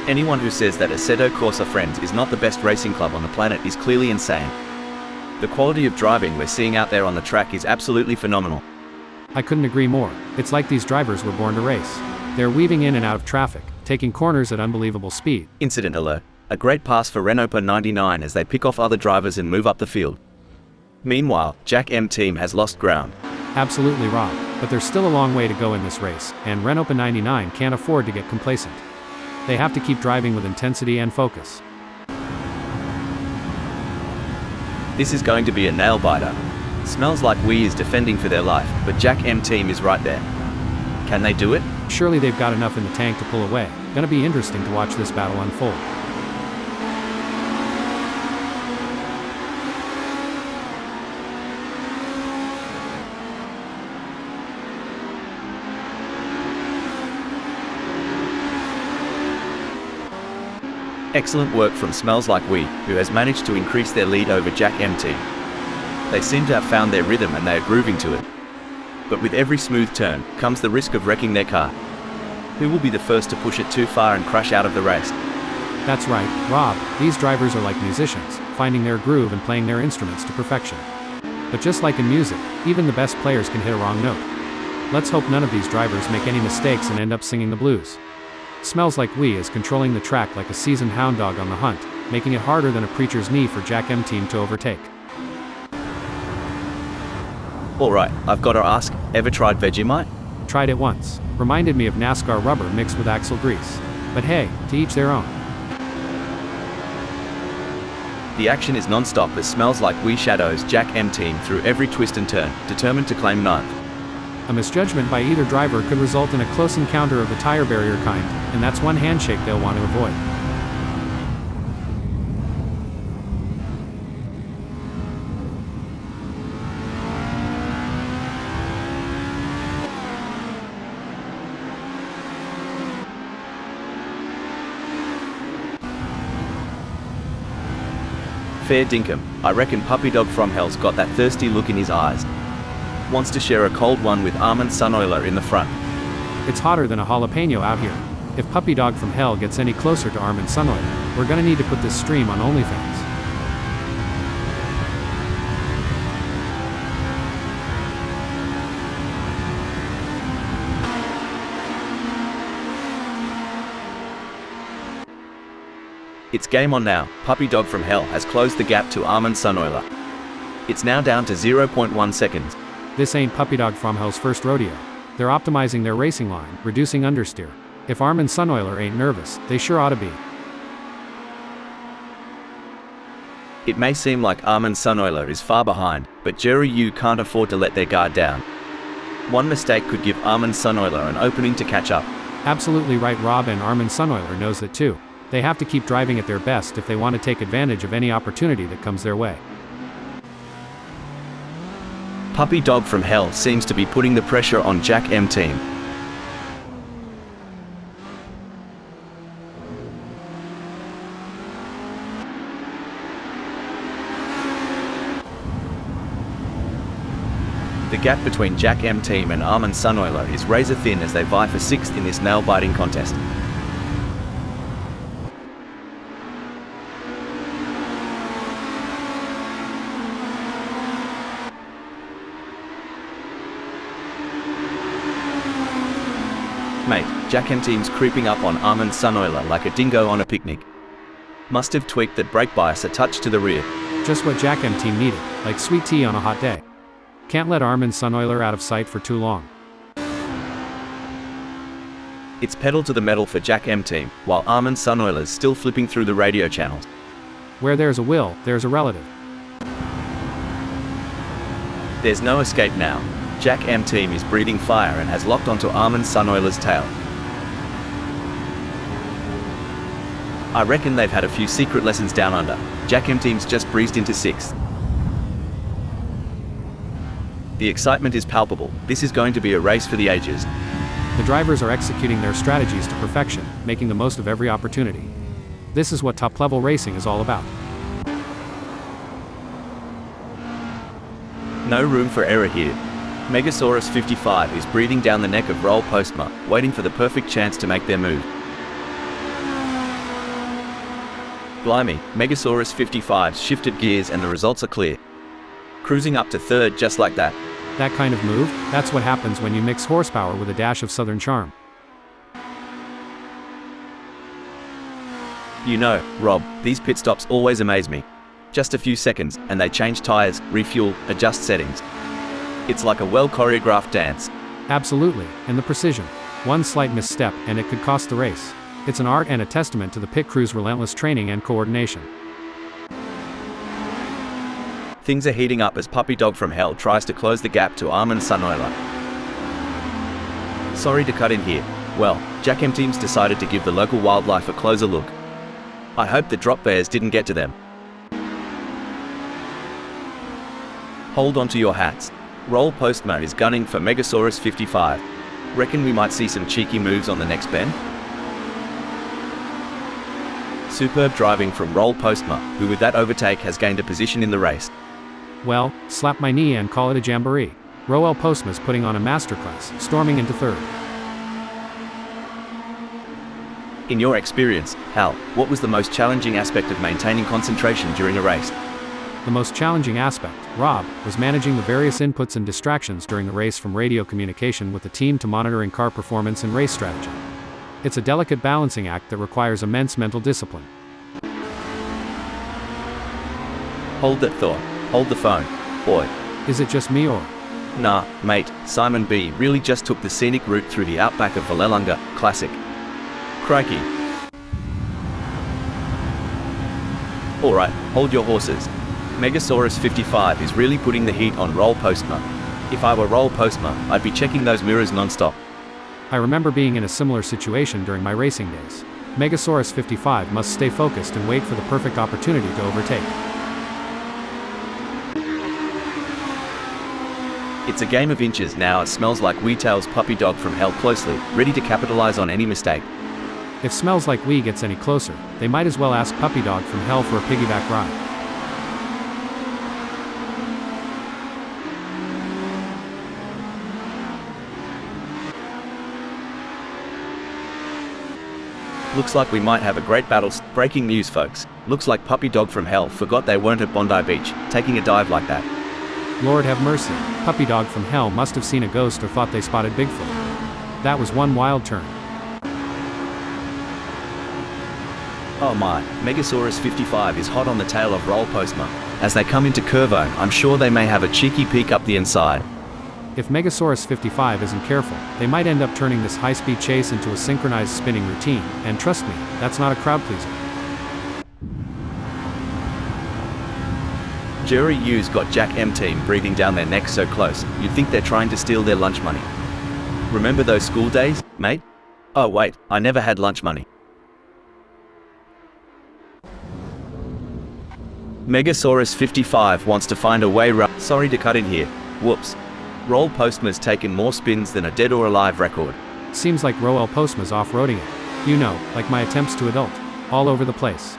Speaker 2: Anyone who says that Assetto Corsa Friends is not the best racing club on the planet is clearly insane. The quality of driving we're seeing out there on the track is absolutely phenomenal.
Speaker 1: I couldn't agree more. It's like these drivers were born to race. They're weaving in and out of traffic, taking corners at unbelievable speed.
Speaker 2: Incident alert. A great pass for Renault 99 as they pick off other drivers and move up the field. Meanwhile, Jack M team has lost ground.
Speaker 1: Absolutely, Rob. But there's still a long way to go in this race, and Renault 99 can't afford to get complacent. They have to keep driving with intensity and focus.
Speaker 2: This is going to be a nail-biter. Smells Like We is defending for their life, but Jack M team is right there. Can they do it?
Speaker 1: Surely they've got enough in the tank to pull away. Gonna be interesting to watch this battle unfold.
Speaker 2: Excellent work from Smells Like We, who has managed to increase their lead over Jack M team. They seem to have found their rhythm and they are grooving to it. But with every smooth turn comes the risk of wrecking their car. Who will be the first to push it too far and crash out of the race?
Speaker 1: That's right, Rob, these drivers are like musicians, finding their groove and playing their instruments to perfection. But just like in music, even the best players can hit a wrong note. Let's hope none of these drivers make any mistakes and end up singing the blues. Smells Like We is controlling the track like a seasoned hound dog on the hunt, making it harder than a preacher's knee for Jack M Team to overtake.
Speaker 2: Alright, I've got to ask, ever tried Vegemite?
Speaker 1: Tried it once. Reminded me of NASCAR rubber mixed with axle grease. But hey, to each their own.
Speaker 2: The action is non-stop as Smells Like We shadows Jack M Team through every twist and turn, determined to claim ninth.
Speaker 1: A misjudgment by either driver could result in a close encounter of the tire barrier kind, and that's one handshake they'll want to avoid.
Speaker 2: Fair dinkum, I reckon Puppy Dog from Hell's got that thirsty look in his eyes. Wants to share a cold one with Armin Sunoiler in the front.
Speaker 1: It's hotter than a jalapeno out here. If Puppy Dog from Hell gets any closer to Armin Sunoiler, we're gonna need to put this stream on OnlyFans.
Speaker 2: It's game on now. Puppy Dog from Hell has closed the gap to Armin Sunoiler. It's now down to 0.1 seconds.
Speaker 1: This ain't Puppy Dog from Hell's first rodeo. They're optimizing their racing line, reducing understeer. If Armin Sunoiler ain't nervous, they sure ought to be.
Speaker 2: It may seem like Armin Sunoiler is far behind, but Jerry Yu can't afford to let their guard down. One mistake could give Armin Sunoiler an opening to catch up.
Speaker 1: Absolutely right, Rob, and Armin Sunoiler knows that too. They have to keep driving at their best if they want to take advantage of any opportunity that comes their way.
Speaker 2: Puppy Dog from Hell seems to be putting the pressure on Jack M Team. The gap between Jack M Team and Armin Sunoiler is razor thin as they vie for 6th in this nail-biting contest. Mate, Jack M Team's creeping up on Armin Sunoiler like a dingo on a picnic. Must have tweaked that brake bias a touch to the rear.
Speaker 1: Just what Jack M Team needed, like sweet tea on a hot day. Can't let Armin Sunoiler out of sight for too long.
Speaker 2: It's pedal to the metal for Jack M Team, while Armin Sunoiler's still flipping through the radio channels.
Speaker 1: Where there's a will, there's a relative.
Speaker 2: There's no escape now. Jack M Team is breathing fire and has locked onto Armin Sunoiler's tail. I reckon they've had a few secret lessons down under. Jack M Team's just breezed into 6th. The excitement is palpable. This is going to be a race for the ages.
Speaker 1: The drivers are executing their strategies to perfection, making the most of every opportunity. This is what top-level racing is all about.
Speaker 2: No room for error here. Megasaurus 55 is breathing down the neck of Roll Postma, waiting for the perfect chance to make their move. Blimey, Megasaurus 55's shifted gears and the results are clear. Cruising up to 3rd just like that.
Speaker 1: That kind of move, that's what happens when you mix horsepower with a dash of southern charm.
Speaker 2: You know, Rob, these pit stops always amaze me. Just a few seconds, and they change tires, refuel, adjust settings. It's like a well-choreographed dance.
Speaker 1: Absolutely, and the precision. One slight misstep, and it could cost the race. It's an art and a testament to the pit crew's relentless training and coordination.
Speaker 2: Things are heating up as Puppy Dog from Hell tries to close the gap to Armin Sunoiler. Sorry to cut in here. Well, Jack M Team's decided to give the local wildlife a closer look. I hope the drop bears didn't get to them. Hold on to your hats. Roll Postma is gunning for Megasaurus 55. Reckon we might see some cheeky moves on the next bend? Superb driving from Roll Postma, who with that overtake has gained a position in the race.
Speaker 1: Well, slap my knee and call it a jamboree. Roel Postma's putting on a masterclass, storming into third.
Speaker 2: In your experience, Hal, what was the most challenging aspect of maintaining concentration during a race?
Speaker 1: The most challenging aspect, Rob, was managing the various inputs and distractions during the race, from radio communication with the team to monitoring car performance and race strategy. It's a delicate balancing act that requires immense mental discipline.
Speaker 2: Hold that thought. Hold the phone. Boy.
Speaker 1: Is it just me or?
Speaker 2: Nah, mate, Simon B. really just took the scenic route through the outback of Vallelunga. Classic. Crikey. Alright, hold your horses. Megasaurus 55 is really putting the heat on Roel Postma. If I were Roel Postma, I'd be checking those mirrors non-stop.
Speaker 1: I remember being in a similar situation during my racing days. Megasaurus 55 must stay focused and wait for the perfect opportunity to overtake.
Speaker 2: It's a game of inches now. It smells like Weetail's puppy dog from hell, closely, ready to capitalize on any mistake.
Speaker 1: If Smells Like Wee gets any closer, they might as well ask Puppy Dog from hell for a piggyback ride.
Speaker 2: Looks like we might have a great battle. Breaking news, folks. Looks like Puppy Dog from hell forgot they weren't at Bondi Beach, taking a dive like that.
Speaker 1: Lord have mercy, Puppy Dog from hell must have seen a ghost or thought they spotted Bigfoot. That was one wild turn.
Speaker 2: Oh my, Megasaurus 55 is hot on the tail of Roel Postma. As they come into Curvo, I'm sure they may have a cheeky peek up the inside.
Speaker 1: If Megasaurus 55 isn't careful, they might end up turning this high-speed chase into a synchronized spinning routine, and trust me, that's not a crowd pleaser.
Speaker 2: Jerry U's got Jack M team breathing down their necks so close, you'd think they're trying to steal their lunch money. Remember those school days, mate? Oh wait, I never had lunch money. Megasaurus 55 wants to find a way round. Sorry to cut in here. Whoops. Roel Postma's taken more spins than a dead or alive record.
Speaker 1: Seems like Roel Postma's off-roading it. You know, like my attempts to adult. All over the place.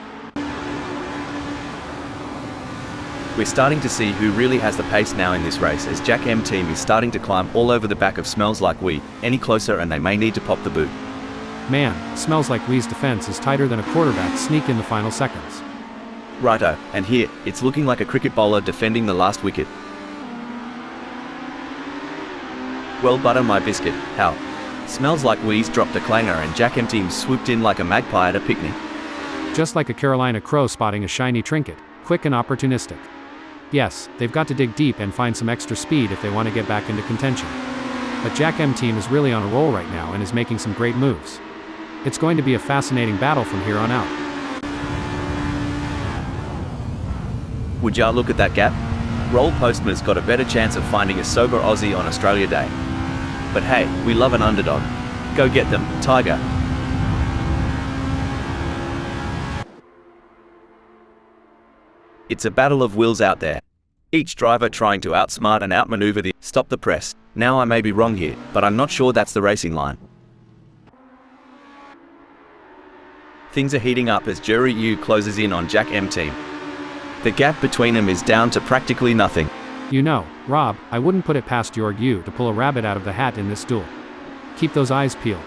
Speaker 2: We're starting to see who really has the pace now in this race, as Jack M team is starting to climb all over the back of Smells Like Wee. Any closer and they may need to pop the boot.
Speaker 1: Man, Smells Like Wee's defense is tighter than a quarterback sneak in the final seconds.
Speaker 2: Righto, and here, it's looking like a cricket bowler defending the last wicket. Well, butter my biscuit, Hal. Smells Like Wee's dropped a clanger and Jack M team swooped in like a magpie at a picnic.
Speaker 1: Just like a Carolina crow spotting a shiny trinket, quick and opportunistic. Yes, they've got to dig deep and find some extra speed if they want to get back into contention. But Jack M team is really on a roll right now and is making some great moves. It's going to be a fascinating battle from here on out.
Speaker 2: Would ya look at that gap? Roel Postma's got a better chance of finding a sober Aussie on Australia Day. But hey, we love an underdog. Go get them, Tiger. It's a battle of wills out there. Each driver trying to outsmart and outmaneuver the stop the press. Now I may be wrong here, but I'm not sure that's the racing line. Things are heating up as Jerry U closes in on Jack M team. The gap between them is down to practically nothing.
Speaker 1: You know, Rob, I wouldn't put it past Jorg U to pull a rabbit out of the hat in this duel. Keep those eyes peeled.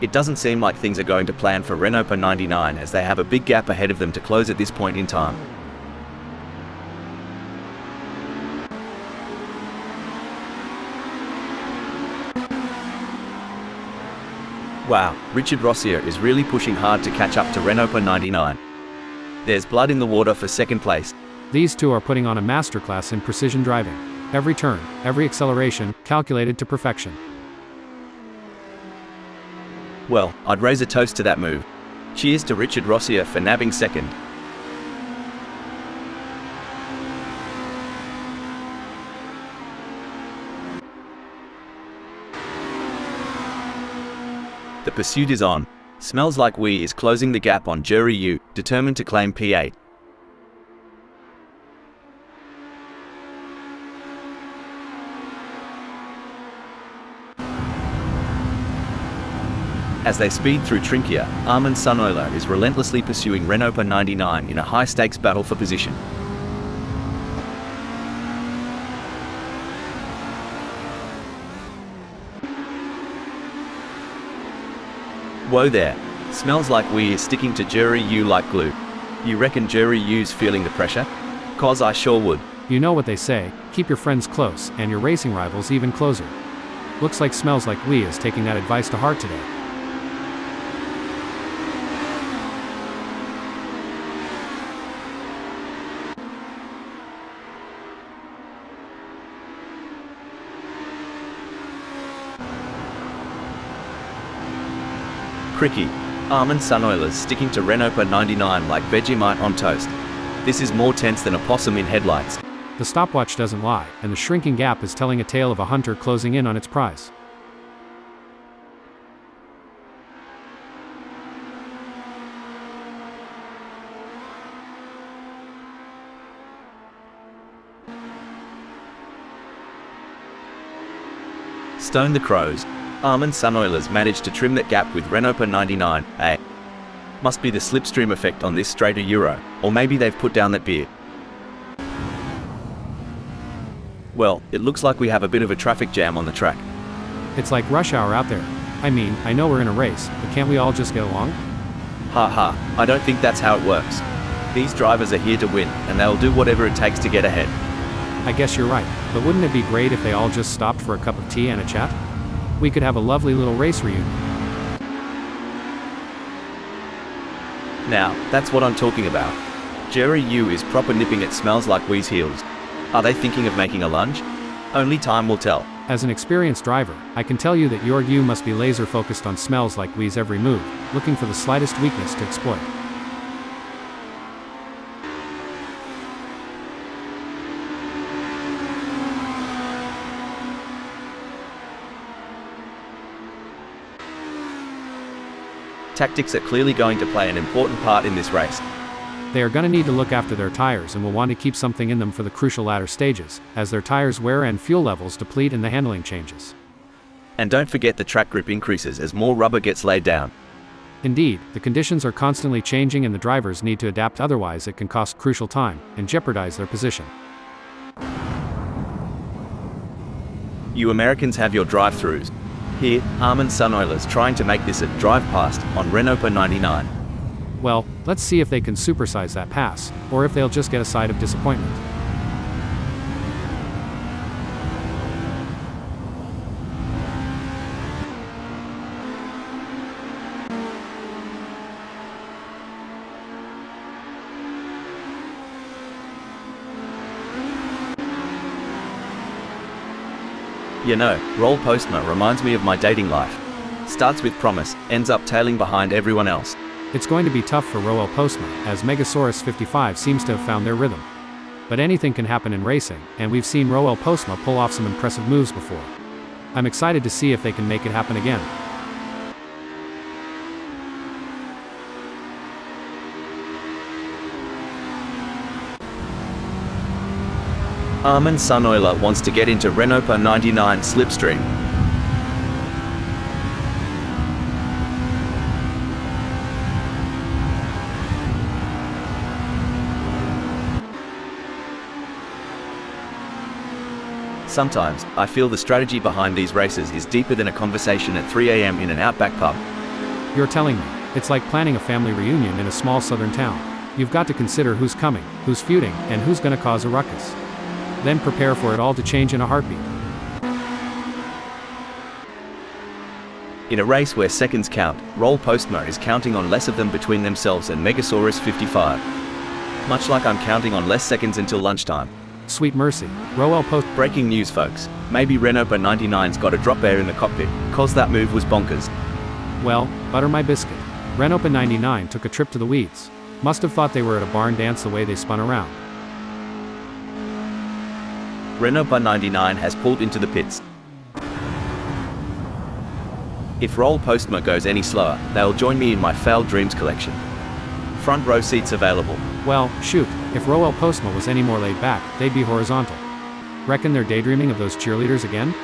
Speaker 2: It doesn't seem like things are going to plan for Renault-25 as they have a big gap ahead of them to close at this point in time. Wow, Richard Rossier is really pushing hard to catch up to Renault-25. There's blood in the water for second place.
Speaker 1: These two are putting on a masterclass in precision driving. Every turn, every acceleration, calculated to perfection.
Speaker 2: Well, I'd raise a toast to that move. Cheers to Richard Rossier for nabbing second. The pursuit is on. Smells Like Wee is closing the gap on Jerry U, determined to claim P8. As they speed through Trinkia, Armin Sunoiler is relentlessly pursuing Renault-25 in a high-stakes battle for position. Whoa there. Smells like we is sticking to jury U like glue. You reckon jury U's feeling the pressure? 'Cause I sure would.
Speaker 1: You know what they say, keep your friends close, and your racing rivals even closer. Looks like Smells Like We is taking that advice to heart today.
Speaker 2: Cricky. Almond sun oilers sticking to Renault-99 like Vegemite on toast. This is more tense than a possum in headlights.
Speaker 1: The stopwatch doesn't lie, and the shrinking gap is telling a tale of a hunter closing in on its prize.
Speaker 2: Stone the crows. Almond sun oilers managed to trim that gap with Renault-99, eh? Must be the slipstream effect on this straighter Euro, or maybe they've put down that beer. Well, it looks like we have a bit of a traffic jam on the track.
Speaker 1: It's like rush hour out there. I mean, I know we're in a race, but can't we all just get along?
Speaker 2: Ha ha, I don't think that's how it works. These drivers are here to win, and they'll do whatever it takes to get ahead.
Speaker 1: I guess you're right, but wouldn't it be great if they all just stopped for a cup of tea and a chat? We could have a lovely little race reunion.
Speaker 2: Now, that's what I'm talking about. Jerry Yu is proper nipping at Smells Like We's heels. Are they thinking of making a lunge? Only time will tell.
Speaker 1: As an experienced driver, I can tell you that your you must be laser focused on Smells Like We's every move, looking for the slightest weakness to exploit.
Speaker 2: Tactics are clearly going to play an important part in this race.
Speaker 1: They are going to need to look after their tires and will want to keep something in them for the crucial latter stages, as their tires wear and fuel levels deplete and the handling changes.
Speaker 2: And don't forget the track grip increases as more rubber gets laid down.
Speaker 1: Indeed, the conditions are constantly changing and the drivers need to adapt, otherwise it can cost crucial time and jeopardize their position.
Speaker 2: You Americans have your drive-thrus. Here, Almond sun oilers trying to make this a drive past on Renault-99.
Speaker 1: Well, let's see if they can supersize that pass, or if they'll just get a side of disappointment.
Speaker 2: You know, Roll Postma reminds me of my dating life. Starts with promise, ends up tailing behind everyone else.
Speaker 1: It's going to be tough for Roel Postma, as Megasaurus 55 seems to have found their rhythm. But anything can happen in racing, and we've seen Roel Postma pull off some impressive moves before. I'm excited to see if they can make it happen again.
Speaker 2: Almond sun oiler wants to get into Renault-99 slipstream. Sometimes, I feel the strategy behind these races is deeper than a conversation at 3 a.m. in an outback pub.
Speaker 1: You're telling me, it's like planning a family reunion in a small southern town. You've got to consider who's coming, who's feuding, and who's going to cause a ruckus. Then prepare for it all to change in a heartbeat.
Speaker 2: In a race where seconds count, Roll Postma is counting on less of them between themselves and Megasaurus 55. Much like I'm counting on less seconds until lunchtime.
Speaker 1: Sweet mercy, Roel Post.
Speaker 2: Breaking news, folks. Maybe Renault-99's got a drop air in the cockpit, cause that move was bonkers.
Speaker 1: Well, butter my biscuit. Renault-99 took a trip to the weeds. Must have thought they were at a barn dance the way they spun around.
Speaker 2: Renault-99 has pulled into the pits. If Roll Postma goes any slower, they'll join me in my failed dreams collection. Front row seats available.
Speaker 1: Well, shoot, if Roel Postma was any more laid back, they'd be horizontal. Reckon they're daydreaming of those cheerleaders again?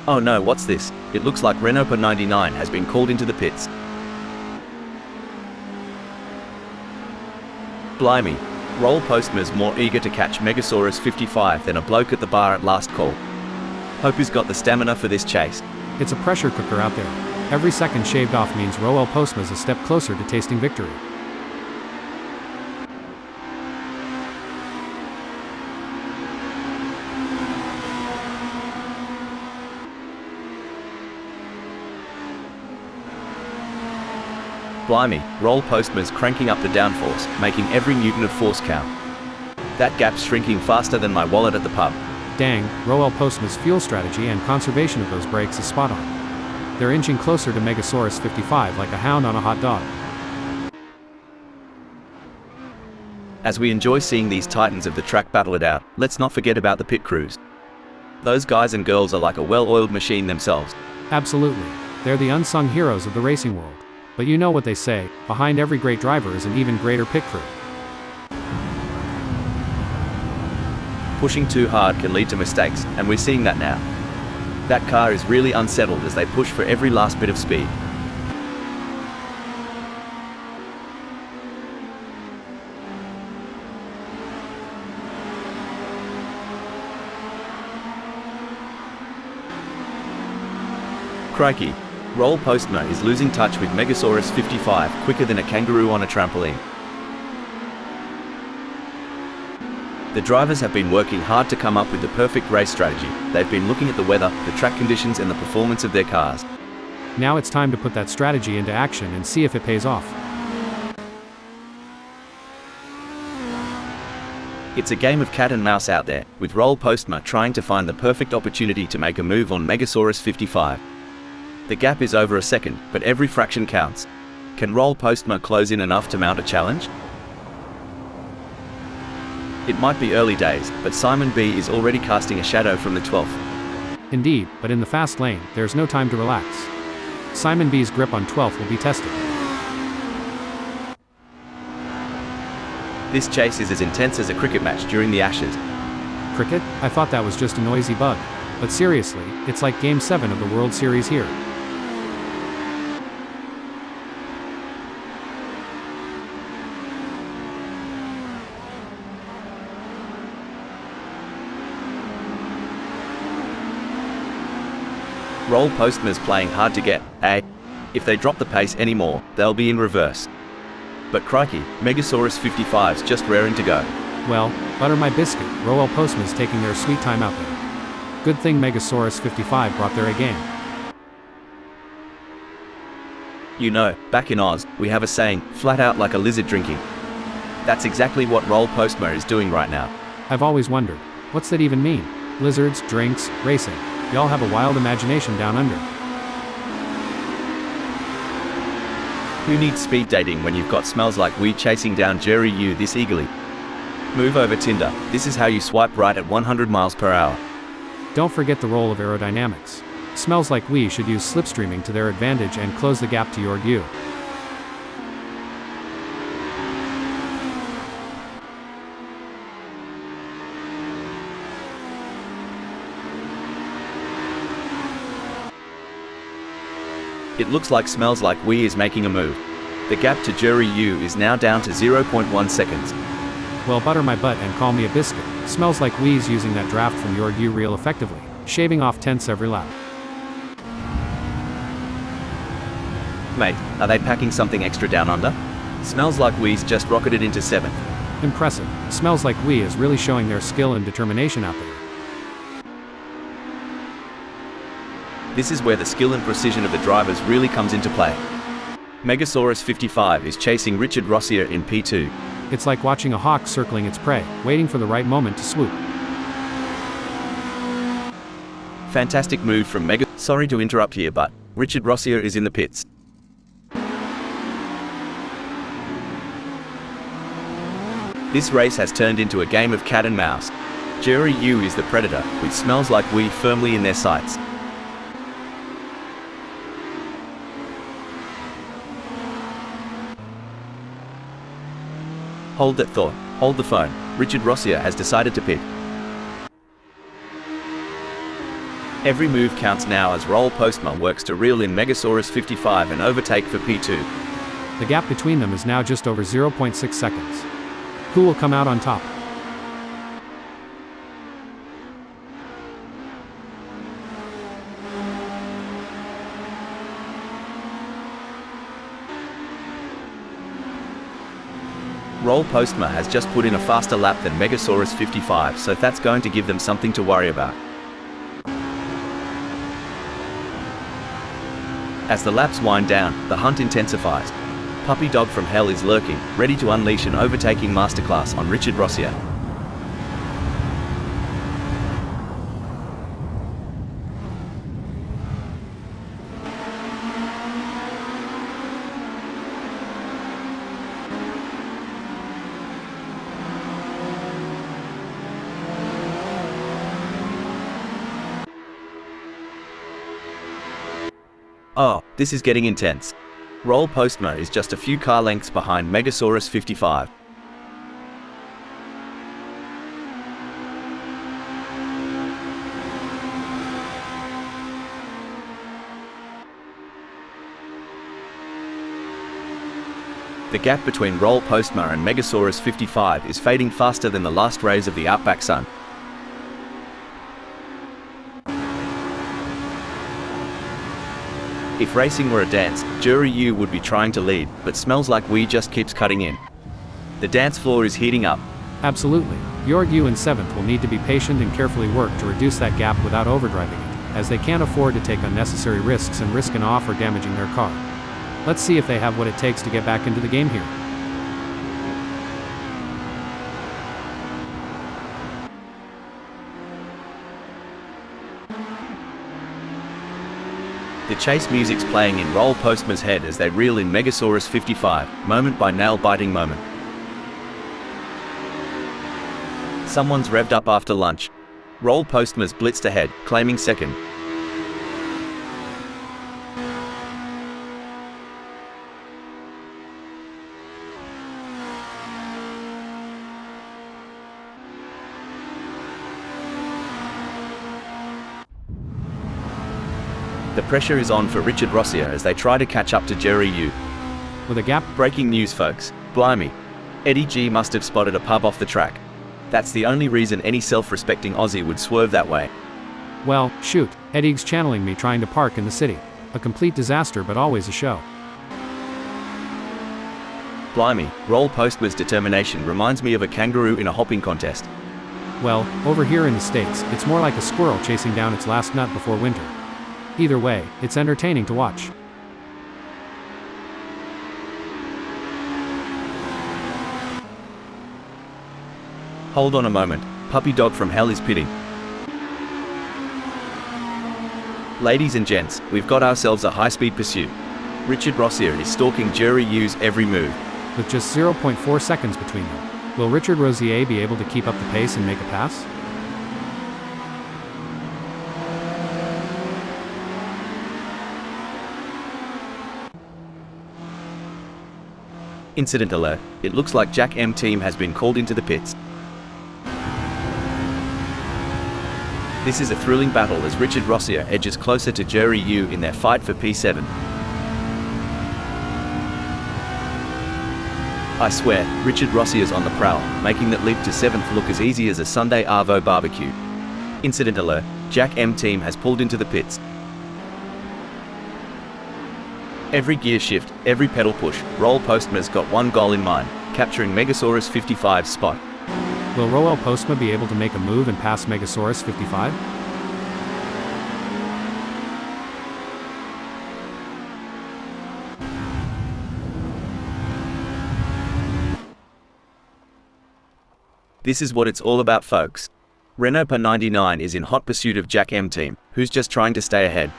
Speaker 2: Oh no, what's this? It looks like Renault-99 has been called into the pits. Blimey. Roll Postma's more eager to catch Megasaurus 55 than a bloke at the bar at last call. Hope he's got the stamina for this chase.
Speaker 1: It's a pressure cooker out there. Every second shaved off means Roel Postma's a step closer to tasting victory.
Speaker 2: Blimey, Roel Postma's cranking up the downforce, making every newton of force count. That gap's shrinking faster than my wallet at the pub.
Speaker 1: Dang, Roel Postma's fuel strategy and conservation of those brakes is spot on. They're inching closer to Megasaurus 55 like a hound on a hot dog.
Speaker 2: As we enjoy seeing these titans of the track battle it out, let's not forget about the pit crews. Those guys and girls are like a well-oiled machine themselves.
Speaker 1: Absolutely. They're the unsung heroes of the racing world. But you know what they say, behind every great driver is an even greater pit crew.
Speaker 2: Pushing too hard can lead to mistakes, and we're seeing that now. That car is really unsettled as they push for every last bit of speed. Crikey, Roel Postma is losing touch with Megasaurus 55 quicker than a kangaroo on a trampoline. The drivers have been working hard to come up with the perfect race strategy. They've been looking at the weather, the track conditions and the performance of their cars.
Speaker 1: Now it's time to put that strategy into action and see if it pays off.
Speaker 2: It's a game of cat and mouse out there, with Roel Postma trying to find the perfect opportunity to make a move on Megasaurus 55. The gap is over a second, but every fraction counts. Can Roel Postma close in enough to mount a challenge? It might be early days, but Simon B is already casting a shadow from the 12th.
Speaker 1: Indeed, but in the fast lane, there's no time to relax. Simon B's grip on 12th will be tested.
Speaker 2: This chase is as intense as a cricket match during the Ashes.
Speaker 1: Cricket? I thought that was just a noisy bug. But seriously, it's like Game 7 of the World Series here.
Speaker 2: Roel Postma's playing hard to get, eh? If they drop the pace anymore, they'll be in reverse. But crikey, Megasaurus 55's just raring to go.
Speaker 1: Well, butter my biscuit, Roel Postma's taking their sweet time out there. Good thing Megasaurus 55 brought their A game.
Speaker 2: You know, back in Oz, we have a saying, flat out like a lizard drinking. That's exactly what Roel Postma is doing right now.
Speaker 1: I've always wondered, what's that even mean? Lizards, drinks, racing. Y'all have a wild imagination down under.
Speaker 2: Who needs speed dating when you've got Smells Like We chasing down Jerry Yu this eagerly? Move over Tinder, this is how you swipe right at 100 miles per hour.
Speaker 1: Don't forget the role of aerodynamics. Smells Like We should use slipstreaming to their advantage and close the gap to your Yu.
Speaker 2: It looks like Smells Like We is making a move. The gap to Jerry Yu is now down to 0.1 seconds.
Speaker 1: Well, butter my butt and call me a biscuit. Smells like Wee's using that draft from your Yu real effectively, shaving off tenths every lap.
Speaker 2: Mate, are they packing something extra down under? Smells Like We's just rocketed into 7th.
Speaker 1: Impressive. Smells like We is really showing their skill and determination out there.
Speaker 2: This is where the skill and precision of the drivers really comes into play. Megasaurus 55 is chasing Richard Rossier in P2.
Speaker 1: It's like watching a hawk circling its prey, waiting for the right moment to swoop.
Speaker 2: Fantastic move from Mega. Sorry to interrupt here, but Richard Rossier is in the pits. This race has turned into a game of cat and mouse. Jerry Yu is the predator, with Smells Like We firmly in their sights. Hold that thought. Hold the phone. Richard Rossier has decided to pit. Every move counts now as Roel Postma works to reel in Megasaurus 55 and overtake for P2.
Speaker 1: The gap between them is now just over 0.6 seconds. Who will come out on top?
Speaker 2: Roll Postma has just put in a faster lap than Megasaurus 55, so that's going to give them something to worry about. As the laps wind down, the hunt intensifies. Puppy Dog from Hell is lurking, ready to unleash an overtaking masterclass on Richard Rossier. Oh, this is getting intense. Roll Postma is just a few car lengths behind Megasaurus 55. The gap between Roll Postma and Megasaurus 55 is fading faster than the last rays of the outback sun. If racing were a dance, Jury U would be trying to lead, but smells like we just keeps cutting in. The dance floor is heating up.
Speaker 1: Absolutely. Jorg U in 7th will need to be patient and carefully work to reduce that gap without overdriving it, as they can't afford to take unnecessary risks and risk an off or damaging their car. Let's see if they have what it takes to get back into the game here.
Speaker 2: The chase music's playing in Roll Postma's head as they reel in Megasaurus 55, moment by nail-biting moment. Someone's revved up after lunch. Roll Postma's blitzed ahead, claiming second. The pressure is on for Richard Rossier as they try to catch up to Jerry U.
Speaker 1: With a gap.
Speaker 2: Breaking news, folks. Blimey. Eddie G must have spotted a pub off the track. That's the only reason any self-respecting Aussie would swerve that way.
Speaker 1: Well, shoot, Eddie's channeling me trying to park in the city. A complete disaster, but always a show.
Speaker 2: Blimey, Roll Postma's determination reminds me of a kangaroo in a hopping contest.
Speaker 1: Well, over here in the States, it's more like a squirrel chasing down its last nut before winter. Either way, it's entertaining to watch.
Speaker 2: Hold on a moment, Puppy Dog from Hell is pitting. Ladies and gents, we've got ourselves a high-speed pursuit. Richard Rossier is stalking Jerry U's every move.
Speaker 1: With just 0.4 seconds between them, will Richard Rossier be able to keep up the pace and make a pass?
Speaker 2: Incident alert, it looks like Jack M team has been called into the pits. This is a thrilling battle as Richard Rossier edges closer to Jerry U in their fight for P7. I swear, Richard Rossier's on the prowl, making that leap to 7th look as easy as a Sunday Arvo barbecue. Incident alert, Jack M team has pulled into the pits. Every gear shift, every pedal push, Roll Postma's got one goal in mind, capturing Megasaurus 55's spot.
Speaker 1: Will Roll Postma be able to make a move and pass Megasaurus 55?
Speaker 2: This is what it's all about, folks. Renault 99 is in hot pursuit of Jack M team, who's just trying to stay ahead.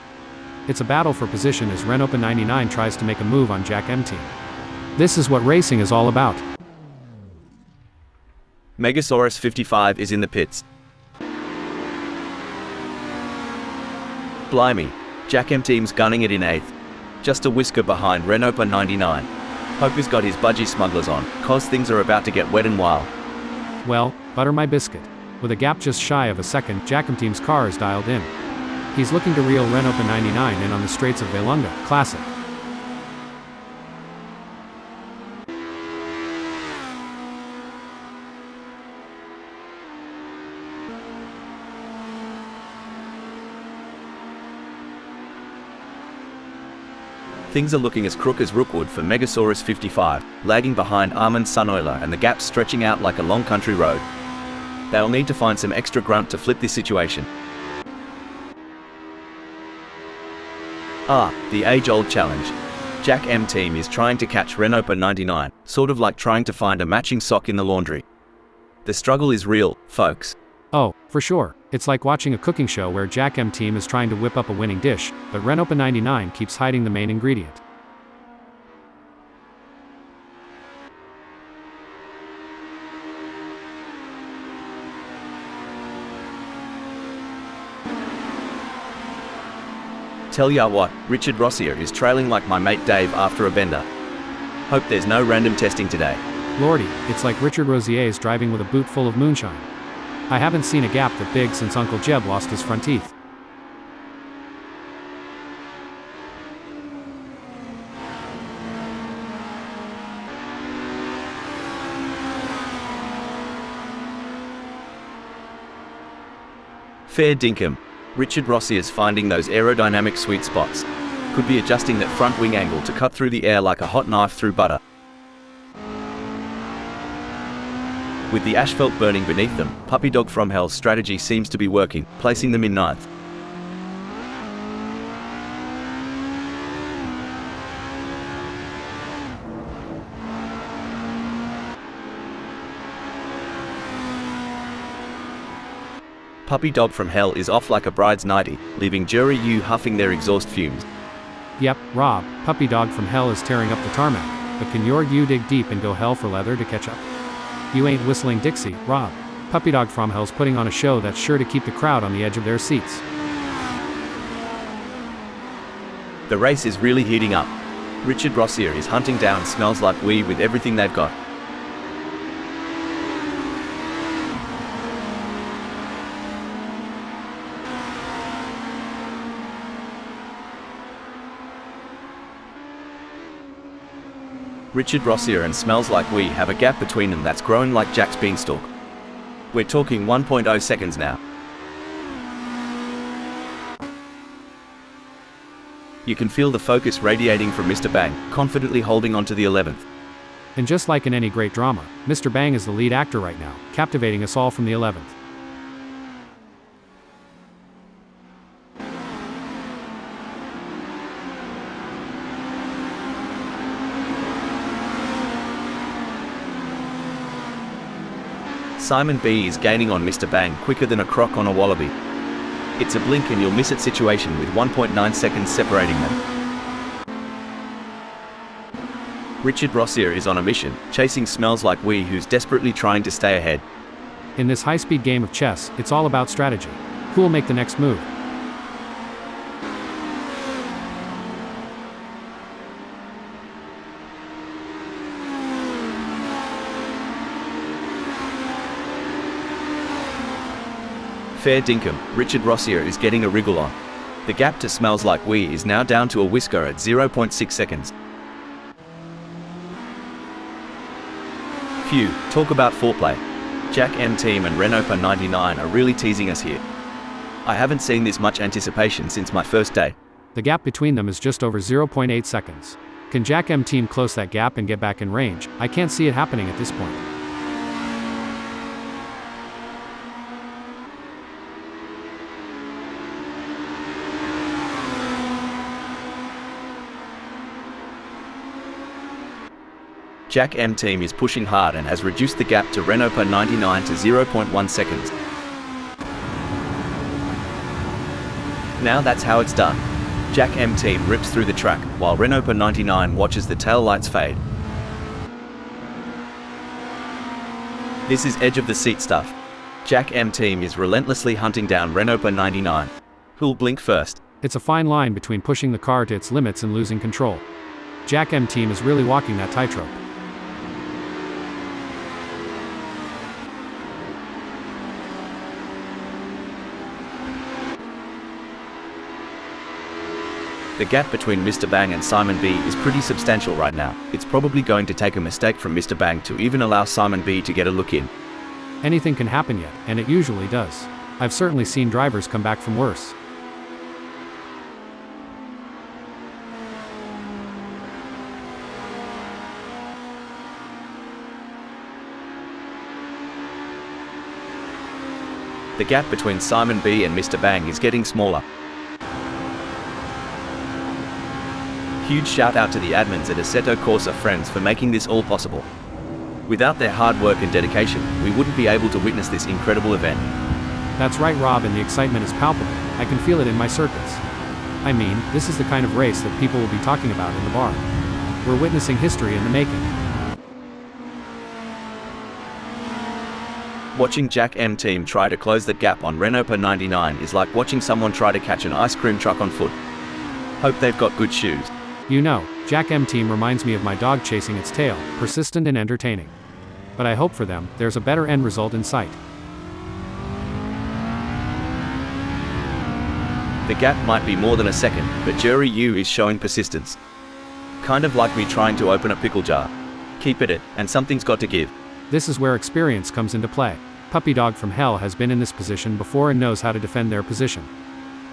Speaker 1: It's a battle for position as Renault 99 tries to make a move on Jack M team. This is what racing is all about.
Speaker 2: Megasaurus 55 is in the pits. Blimey, Jack M team's gunning it in 8th. Just a whisker behind Renault 99. Poker's got his budgie smugglers on, cause things are about to get wet and wild.
Speaker 1: Well, butter my biscuit. With a gap just shy of a second, Jack M team's car is dialed in. He's looking to reel Renault 99 in on the straights of Vallelunga. Classic.
Speaker 2: Things are looking as crook as Rookwood for Megasaurus 55, lagging behind Armand Sunoiler and the gap stretching out like a long country road. They'll need to find some extra grunt to flip this situation. The age-old challenge. Jack M team is trying to catch Renopa 99, sort of like trying to find a matching sock in the laundry. The struggle is real, folks.
Speaker 1: Oh, for sure. It's like watching a cooking show where Jack M team is trying to whip up a winning dish, but Renopa 99 keeps hiding the main ingredient.
Speaker 2: Tell ya what, Richard Rossier is trailing like my mate Dave after a bender. Hope there's no random testing today.
Speaker 1: Lordy, it's like Richard Rossier is driving with a boot full of moonshine. I haven't seen a gap that big since Uncle Jeb lost his front teeth.
Speaker 2: Fair dinkum. Richard Rossi is finding those aerodynamic sweet spots. Could be adjusting that front wing angle to cut through the air like a hot knife through butter. With the asphalt burning beneath them, Puppy Dog from Hell's strategy seems to be working, placing them in ninth. Puppy Dog from Hell is off like a bride's nightie, leaving Jury U huffing their exhaust fumes.
Speaker 1: Yep, Rob, Puppy Dog from Hell is tearing up the tarmac, but can your you dig deep and go hell for leather to catch up? You ain't whistling Dixie, Rob. Puppy Dog from Hell's putting on a show that's sure to keep the crowd on the edge of their seats.
Speaker 2: The race is really heating up. Richard Rossier is hunting down Smells Like We with everything they've got. Richard Rossier and Smells Like We have a gap between them that's growing like Jack's beanstalk. We're talking 1.0 seconds now. You can feel the focus radiating from Mr. Bang, confidently holding onto the 11th.
Speaker 1: And just like in any great drama, Mr. Bang is the lead actor right now, captivating us all from the 11th.
Speaker 2: Simon B is gaining on Mr. Bang quicker than a croc on a wallaby. It's a blink and you'll miss it situation with 1.9 seconds separating them. Richard Rossier is on a mission, chasing Smells Like We, who's desperately trying to stay ahead.
Speaker 1: In this high-speed game of chess, it's all about strategy. Who will make the next move?
Speaker 2: Fair dinkum, Richard Rossier is getting a wriggle on. The gap to Smells Like We is now down to a whisker at 0.6 seconds. Phew, talk about foreplay. Jack M team and Renopa 99 are really teasing us here. I haven't seen this much anticipation since my first day.
Speaker 1: The gap between them is just over 0.8 seconds. Can Jack M team close that gap and get back in range? I can't see it happening at this point.
Speaker 2: Jack M team is pushing hard and has reduced the gap to Renopa 99 to 0.1 seconds. Now that's how it's done. Jack M team rips through the track, while Renopa 99 watches the tail lights fade. This is edge of the seat stuff. Jack M team is relentlessly hunting down Renopa 99. Who'll blink first?
Speaker 1: It's a fine line between pushing the car to its limits and losing control. Jack M team is really walking that tightrope.
Speaker 2: The gap between Mr. Bang and Simon B is pretty substantial right now. It's probably going to take a mistake from Mr. Bang to even allow Simon B to get a look in.
Speaker 1: Anything can happen yet, and it usually does. I've certainly seen drivers come back from worse.
Speaker 2: The gap between Simon B and Mr. Bang is getting smaller. Huge shout out to the admins at Assetto Corsa Friends for making this all possible. Without their hard work and dedication, we wouldn't be able to witness this incredible event.
Speaker 1: That's right, Rob, and the excitement is palpable. I can feel it in my circuits. I mean, this is the kind of race that people will be talking about in the bar. We're witnessing history in the making.
Speaker 2: Watching Jack M team try to close the gap on Renault per 99 is like watching someone try to catch an ice cream truck on foot. Hope they've got good shoes.
Speaker 1: You know, Jack M team reminds me of my dog chasing its tail, persistent and entertaining. But I hope for them, there's a better end result in sight.
Speaker 2: The gap might be more than a second, but Jury U is showing persistence. Kind of like me trying to open a pickle jar. Keep at it, and something's got to give.
Speaker 1: This is where experience comes into play. Puppy Dog from Hell has been in this position before and knows how to defend their position.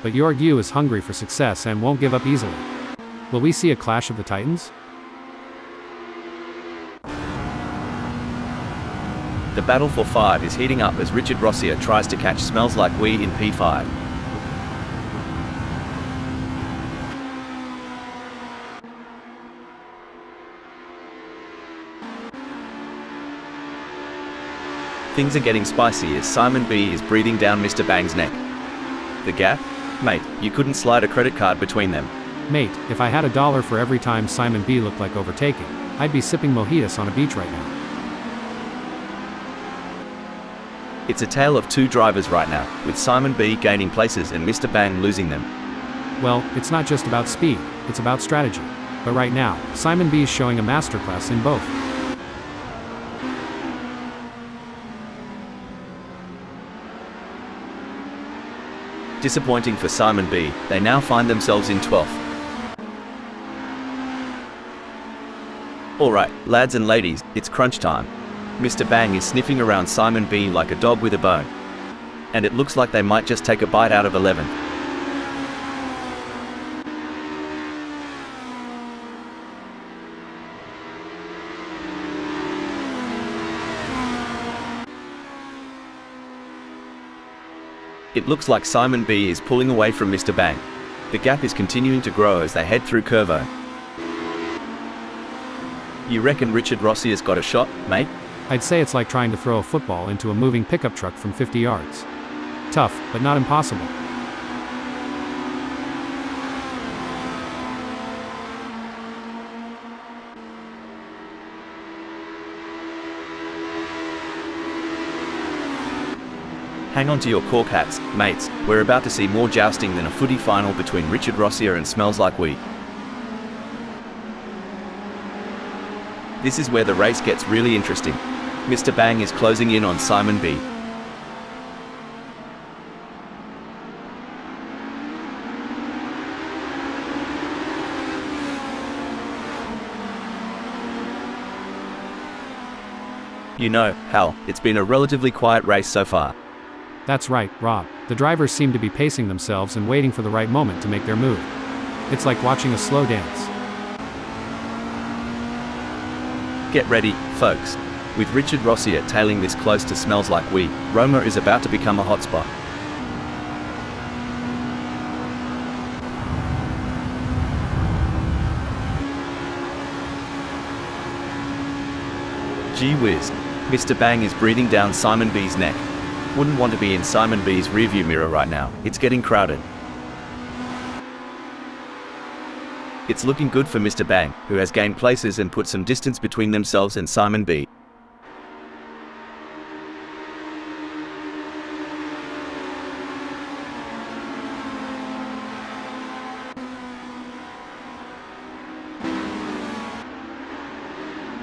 Speaker 1: But Jorg Yu is hungry for success and won't give up easily. Will we see a clash of the titans?
Speaker 2: The battle for 5 is heating up as Richard Rossier tries to catch Smells Like We in P5. Things are getting spicy as Simon B is breathing down Mr. Bang's neck. The gap? Mate, you couldn't slide a credit card between them.
Speaker 1: Mate, if I had $1 for every time Simon B looked like overtaking, I'd be sipping mojitos on a beach right now.
Speaker 2: It's a tale of two drivers right now, with Simon B gaining places and Mr. Bang losing them.
Speaker 1: Well, it's not just about speed, it's about strategy. But right now, Simon B is showing a masterclass in both.
Speaker 2: Disappointing for Simon B, they now find themselves in 12th. Alright, lads and ladies, it's crunch time. Mr. Bang is sniffing around Simon B like a dog with a bone. And it looks like they might just take a bite out of 11th. It looks like Simon B is pulling away from Mr. Bang. The gap is continuing to grow as they head through Curvo. You reckon Richard Rossier's got a shot, mate?
Speaker 1: I'd say it's like trying to throw a football into a moving pickup truck from 50 yards. Tough, but not impossible.
Speaker 2: Hang on to your cork hats, mates. We're about to see more jousting than a footy final between Richard Rossier and Smells Like We. This is where the race gets really interesting. Mr. Bang is closing in on Simon B. You know, Hal, it's been a relatively quiet race so far.
Speaker 1: That's right, Rob. The drivers seem to be pacing themselves and waiting for the right moment to make their move. It's like watching a slow dance.
Speaker 2: Get ready, folks. With Richard Rossier tailing this close to Smells Like We, Roma is about to become a hotspot. Gee whiz. Mr. Bang is breathing down Simon B's neck. Wouldn't want to be in Simon B's rearview mirror right now. It's getting crowded. It's looking good for Mr. Bang, who has gained places and put some distance between themselves and Simon B.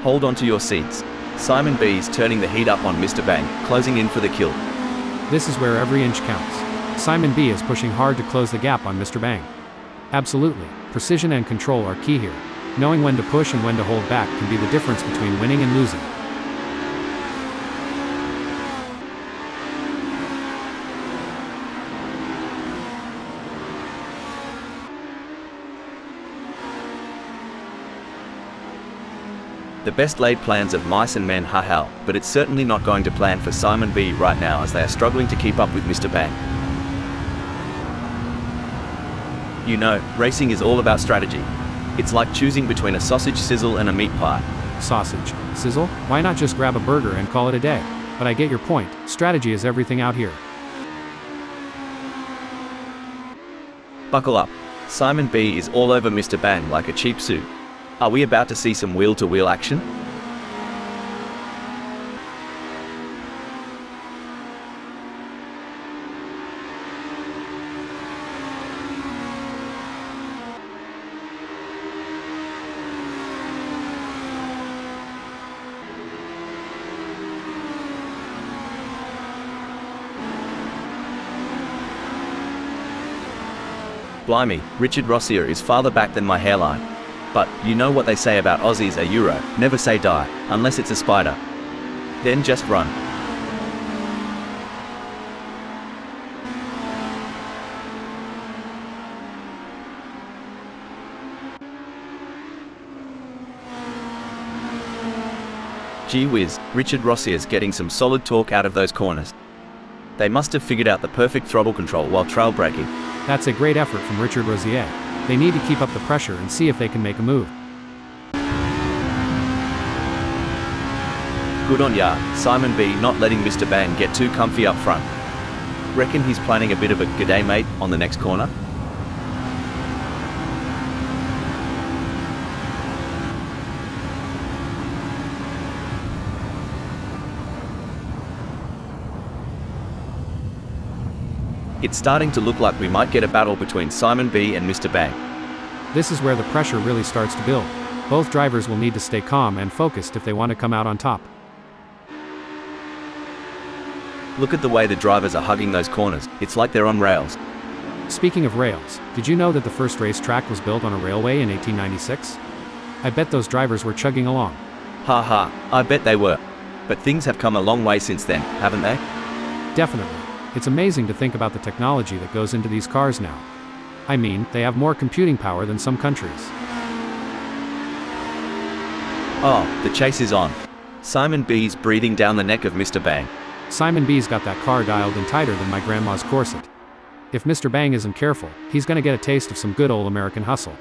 Speaker 2: Hold on to your seats. Simon B's turning the heat up on Mr. Bang, closing in for the kill.
Speaker 1: This is where every inch counts. Simon B is pushing hard to close the gap on Mr. Bang. Absolutely, precision and control are key here. Knowing when to push and when to hold back can be the difference between winning and losing.
Speaker 2: The best laid plans of mice and men, ha hell, but it's certainly not going to plan for Simon B right now as they are struggling to keep up with Mr. Bang. You know, racing is all about strategy. It's like choosing between a sausage sizzle and a meat pie.
Speaker 1: Sausage sizzle? Why not just grab a burger and call it a day? But I get your point, strategy is everything out here.
Speaker 2: Buckle up. Simon B is all over Mr. Bang like a cheap suit. Are we about to see some wheel-to-wheel action? Blimey, Richard Rossier is farther back than my hairline. But, you know what they say about Aussies a Euro, never say die, unless it's a spider. Then just run. Gee whiz, Richard Rossier's getting some solid torque out of those corners. They must have figured out the perfect throttle control while trail braking.
Speaker 1: That's a great effort from Richard Rossier. They need to keep up the pressure and see if they can make a move.
Speaker 2: Good on ya, Simon B not letting Mr. Bang get too comfy up front. Reckon he's planning a bit of a "g'day mate" on the next corner? It's starting to look like we might get a battle between Simon B and Mr. Bang.
Speaker 1: This is where the pressure really starts to build. Both drivers will need to stay calm and focused if they want to come out on top.
Speaker 2: Look at the way the drivers are hugging those corners, it's like they're on rails.
Speaker 1: Speaking of rails, did you know that the first racetrack was built on a railway in 1896? I bet those drivers were chugging along.
Speaker 2: Ha ha, I bet they were. But things have come a long way since then, haven't they?
Speaker 1: Definitely. It's amazing to think about the technology that goes into these cars now. I mean, they have more computing power than some countries.
Speaker 2: Oh, the chase is on. Simon B's breathing down the neck of Mr. Bang.
Speaker 1: Simon B's got that car dialed in tighter than my grandma's corset. If Mr. Bang isn't careful, he's gonna get a taste of some good old American hustle.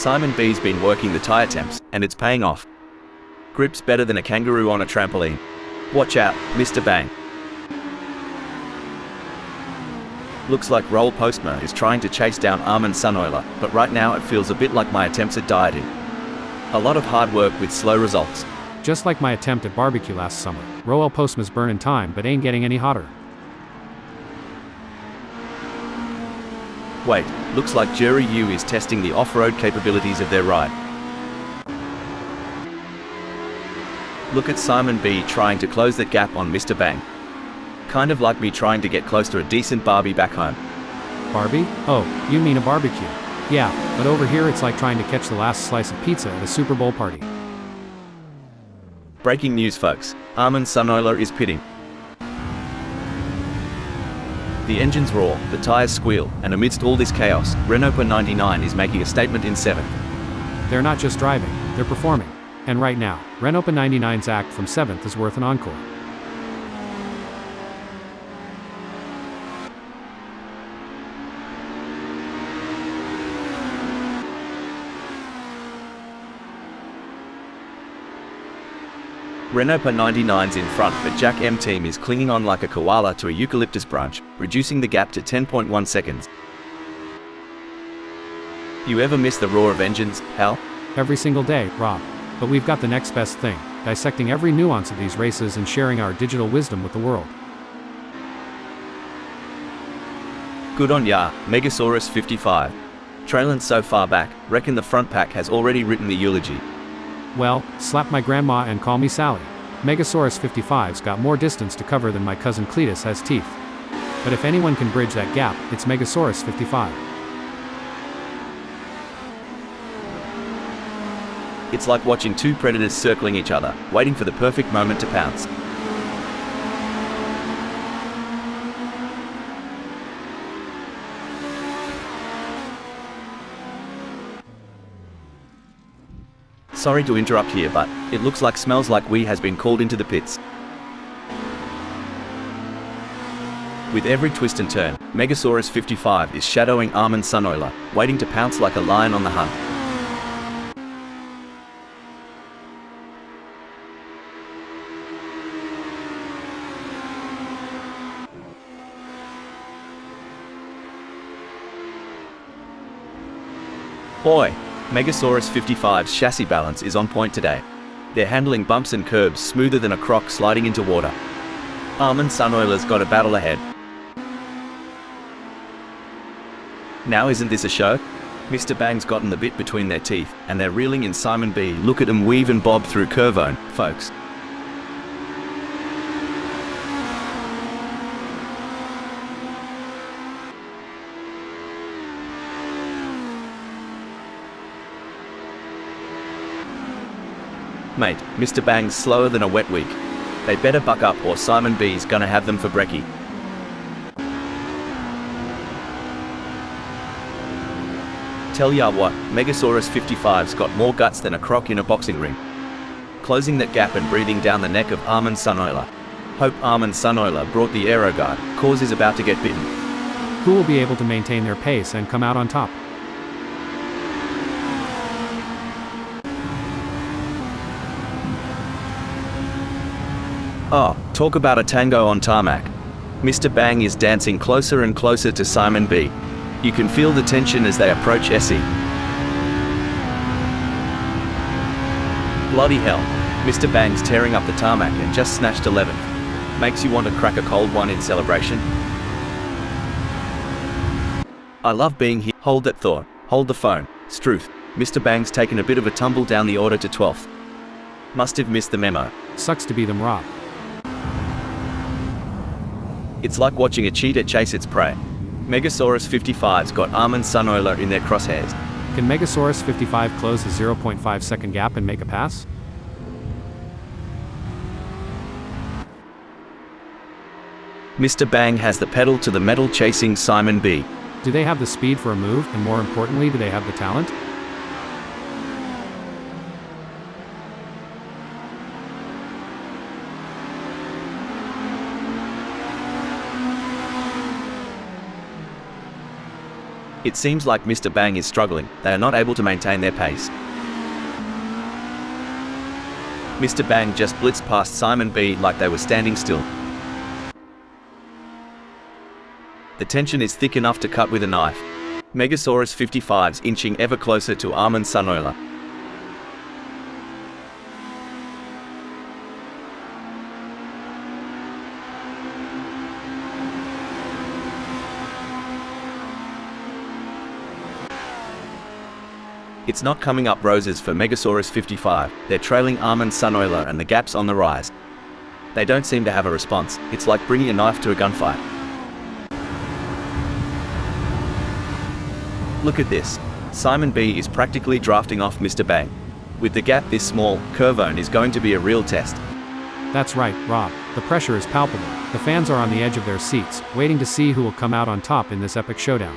Speaker 2: Simon B's been working the tyre temps, and it's paying off. Grip's better than a kangaroo on a trampoline. Watch out, Mr. Bang. Looks like Roll Postma is trying to chase down Armin Sunoiler, but right now it feels a bit like my attempts at dieting. A lot of hard work with slow results.
Speaker 1: Just like my attempt at barbecue last summer, Roel Postma's burning time but ain't getting any hotter.
Speaker 2: Wait, looks like Jerry Yu is testing the off-road capabilities of their ride. Look at Simon B trying to close the gap on Mr. Bang. Kind of like me trying to get close to a decent Barbie back home.
Speaker 1: Barbie? Oh, you mean a barbecue. Yeah, but over here it's like trying to catch the last slice of pizza at a Super Bowl party.
Speaker 2: Breaking news, folks. Armin Sunoiler is pitting. The engines roar, the tires squeal, and amidst all this chaos, Renault 99 is making a statement in 7th.
Speaker 1: They're not just driving, they're performing. And right now, Renault 99's act from 7th is worth an encore.
Speaker 2: Renault 99's in front, but Jack M team is clinging on like a koala to a eucalyptus branch, reducing the gap to 10.1 seconds. You ever miss the roar of engines, Hal?
Speaker 1: Every single day, Rob. But we've got the next best thing, dissecting every nuance of these races and sharing our digital wisdom with the world.
Speaker 2: Good on ya, Megasaurus 55. Trailing so far back, reckon the front pack has already written the eulogy.
Speaker 1: Well, slap my grandma and call me Sally. Megasaurus 55's got more distance to cover than my cousin Cletus has teeth. But if anyone can bridge that gap, it's Megasaurus 55.
Speaker 2: It's like watching two predators circling each other, waiting for the perfect moment to pounce. Sorry to interrupt here, but it looks like Smells Like We has been called into the pits. With every twist and turn, Megasaurus 55 is shadowing Armand Sunoiler, waiting to pounce like a lion on the hunt. Boy, Megasaurus 55's chassis balance is on point today. They're handling bumps and curbs smoother than a croc sliding into water. Armand Sunoiler's got a battle ahead. Now isn't this a show? Mr. Bang's gotten the bit between their teeth, and they're reeling in Simon B. Look at 'em weave and bob through Curvone, folks. Mate, Mr. Bang's slower than a wet week. They better buck up or Simon B's gonna have them for brekkie. Tell ya what, Megasaurus 55's got more guts than a croc in a boxing ring. Closing that gap and breathing down the neck of Armand Sunoiler. Hope Armand Sunoiler brought the aero guard, cause is about to get bitten.
Speaker 1: Who will be able to maintain their pace and come out on top?
Speaker 2: Oh, talk about a tango on tarmac. Mr. Bang is dancing closer and closer to Simon B. You can feel the tension as they approach Essie. Bloody hell, Mr. Bang's tearing up the tarmac and just snatched 11th. Makes you want to crack a cold one in celebration. I love being here. Hold that thought. Hold the phone. Struth. Mr. Bang's taken a bit of a tumble down the order to 12th. Must have missed the memo.
Speaker 1: Sucks to be them, Rob.
Speaker 2: It's like watching a cheetah chase its prey. Megasaurus 55's got Armand Sunoiler in their crosshairs.
Speaker 1: Can Megasaurus 55 close the 0.5 second gap and make a pass?
Speaker 2: Mr. Bang has the pedal to the metal chasing Simon B.
Speaker 1: Do they have the speed for a move, and more importantly, do they have the talent?
Speaker 2: It seems like Mr. Bang is struggling. They are not able to maintain their pace. Mr. Bang just blitzed past Simon B like they were standing still. The tension is thick enough to cut with a knife. Megasaurus 55's inching ever closer to Armand Sunoiler. It's not coming up roses for Megasaurus 55, they're trailing Armand Sunoiler and the gap's on the rise. They don't seem to have a response, it's like bringing a knife to a gunfight. Look at this. Simon B is practically drafting off Mr. Bang. With the gap this small, Curvone is going to be a real test.
Speaker 1: That's right, Rob. The pressure is palpable. The fans are on the edge of their seats, waiting to see who will come out on top in this epic showdown.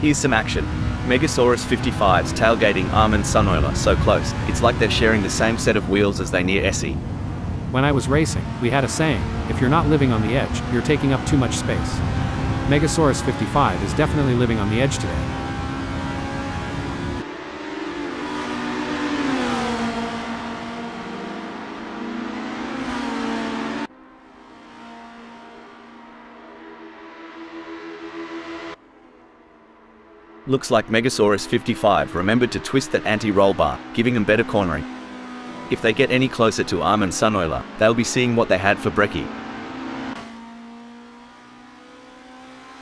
Speaker 2: Here's some action. Megasaurus 55's tailgating Armand Sunoiler so close, it's like they're sharing the same set of wheels as they near Essie.
Speaker 1: When I was racing, we had a saying, if you're not living on the edge, you're taking up too much space. Megasaurus 55 is definitely living on the edge today.
Speaker 2: Looks like Megasaurus 55 remembered to twist that anti-roll bar, giving them better cornering. If they get any closer to Armand Sunoiler, they'll be seeing what they had for brekkie.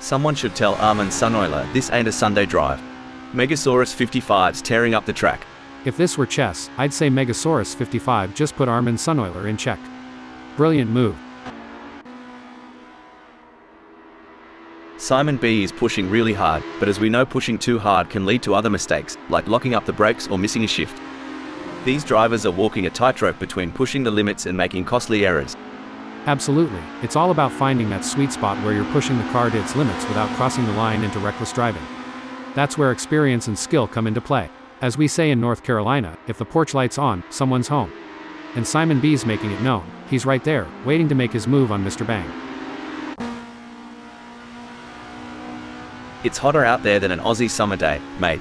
Speaker 2: Someone should tell Armand Sunoiler this ain't a Sunday drive. Megasaurus 55's tearing up the track.
Speaker 1: If this were chess, I'd say Megasaurus 55 just put Armand Sunoiler in check. Brilliant move.
Speaker 2: Simon B is pushing really hard, but as we know, pushing too hard can lead to other mistakes, like locking up the brakes or missing a shift. These drivers are walking a tightrope between pushing the limits and making costly errors.
Speaker 1: Absolutely, it's all about finding that sweet spot where you're pushing the car to its limits without crossing the line into reckless driving. That's where experience and skill come into play. As we say in North Carolina, if the porch light's on, someone's home. And Simon B's making it known. He's right there, waiting to make his move on Mr. Bang.
Speaker 2: It's hotter out there than an Aussie summer day, mate.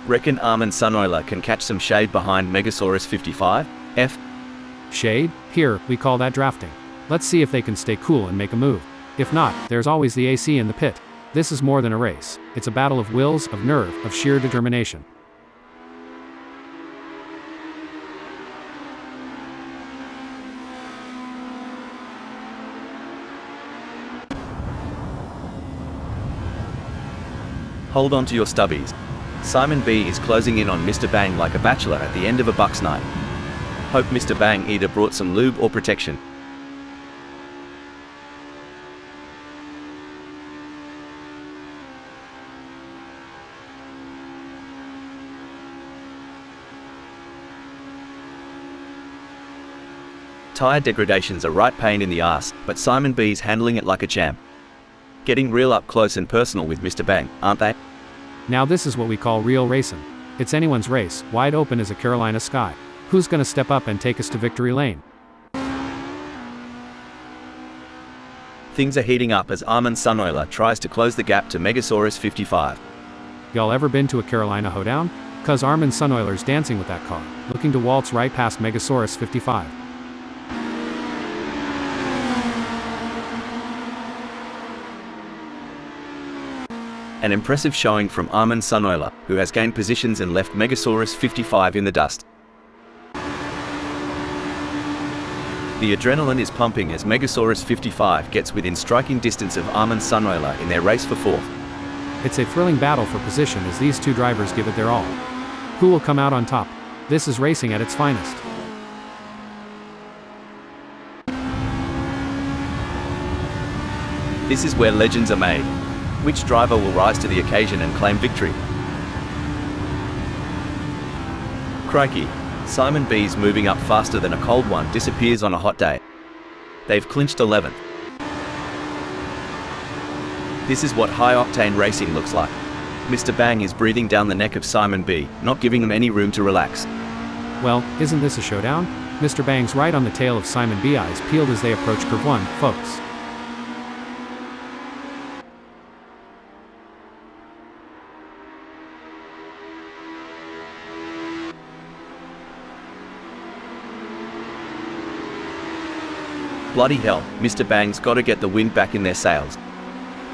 Speaker 2: Reckon Armin Sunoiler can catch some shade behind Megasaurus 55? F.
Speaker 1: Shade? Here, we call that drafting. Let's see if they can stay cool and make a move. If not, there's always the AC in the pit. This is more than a race. It's a battle of wills, of nerve, of sheer determination.
Speaker 2: Hold on to your stubbies. Simon B is closing in on Mr. Bang like a bachelor at the end of a bucks night. Hope Mr. Bang either brought some lube or protection. Tire degradation's a right pain in the ass, but Simon B's handling it like a champ. Getting real up close and personal with Mr. Bang, aren't they?
Speaker 1: Now this is what we call real racing. It's anyone's race, wide open as a Carolina sky. Who's gonna step up and take us to victory lane?
Speaker 2: Things are heating up as Armin Sunoiler tries to close the gap to Megasaurus 55.
Speaker 1: Y'all ever been to a Carolina hoedown? 'Cause Armin Sunoiler's dancing with that car, looking to waltz right past Megasaurus 55.
Speaker 2: An impressive showing from Armin Sunoiler, who has gained positions and left Megasaurus 55 in the dust. The adrenaline is pumping as Megasaurus 55 gets within striking distance of Armin Sunoiler in their race for fourth.
Speaker 1: It's a thrilling battle for position as these two drivers give it their all. Who will come out on top? This is racing at its finest.
Speaker 2: This is where legends are made. Which driver will rise to the occasion and claim victory? Crikey, Simon B's moving up faster than a cold one disappears on a hot day. They've clinched 11th. This is what high-octane racing looks like. Mr. Bang is breathing down the neck of Simon B, not giving him any room to relax.
Speaker 1: Well, isn't this a showdown? Mr. Bang's right on the tail of Simon B, eyes peeled as they approach curve 1, folks.
Speaker 2: Bloody hell, Mr. Bang's gotta get the wind back in their sails.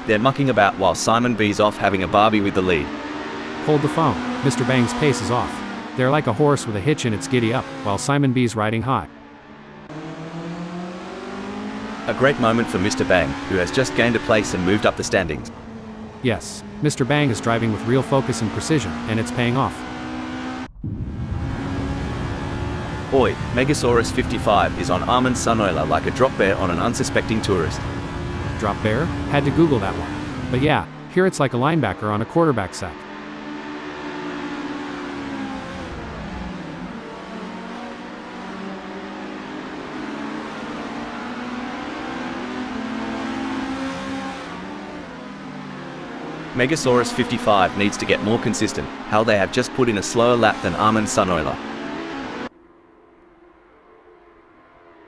Speaker 2: They're mucking about while Simon B's off having a barbie with the lead.
Speaker 1: Hold the phone, Mr. Bang's pace is off. They're like a horse with a hitch in its giddy up, while Simon B's riding high.
Speaker 2: A great moment for Mr. Bang, who has just gained a place and moved up the standings.
Speaker 1: Yes, Mr. Bang is driving with real focus and precision, and it's paying off.
Speaker 2: Oi, Megasaurus 55 is on Armin Sunoiler like a drop bear on an unsuspecting tourist.
Speaker 1: Drop bear? Had to Google that one. But yeah, here it's like a linebacker on a quarterback sack.
Speaker 2: Megasaurus 55 needs to get more consistent, how they have just put in a slower lap than Armin Sunoiler.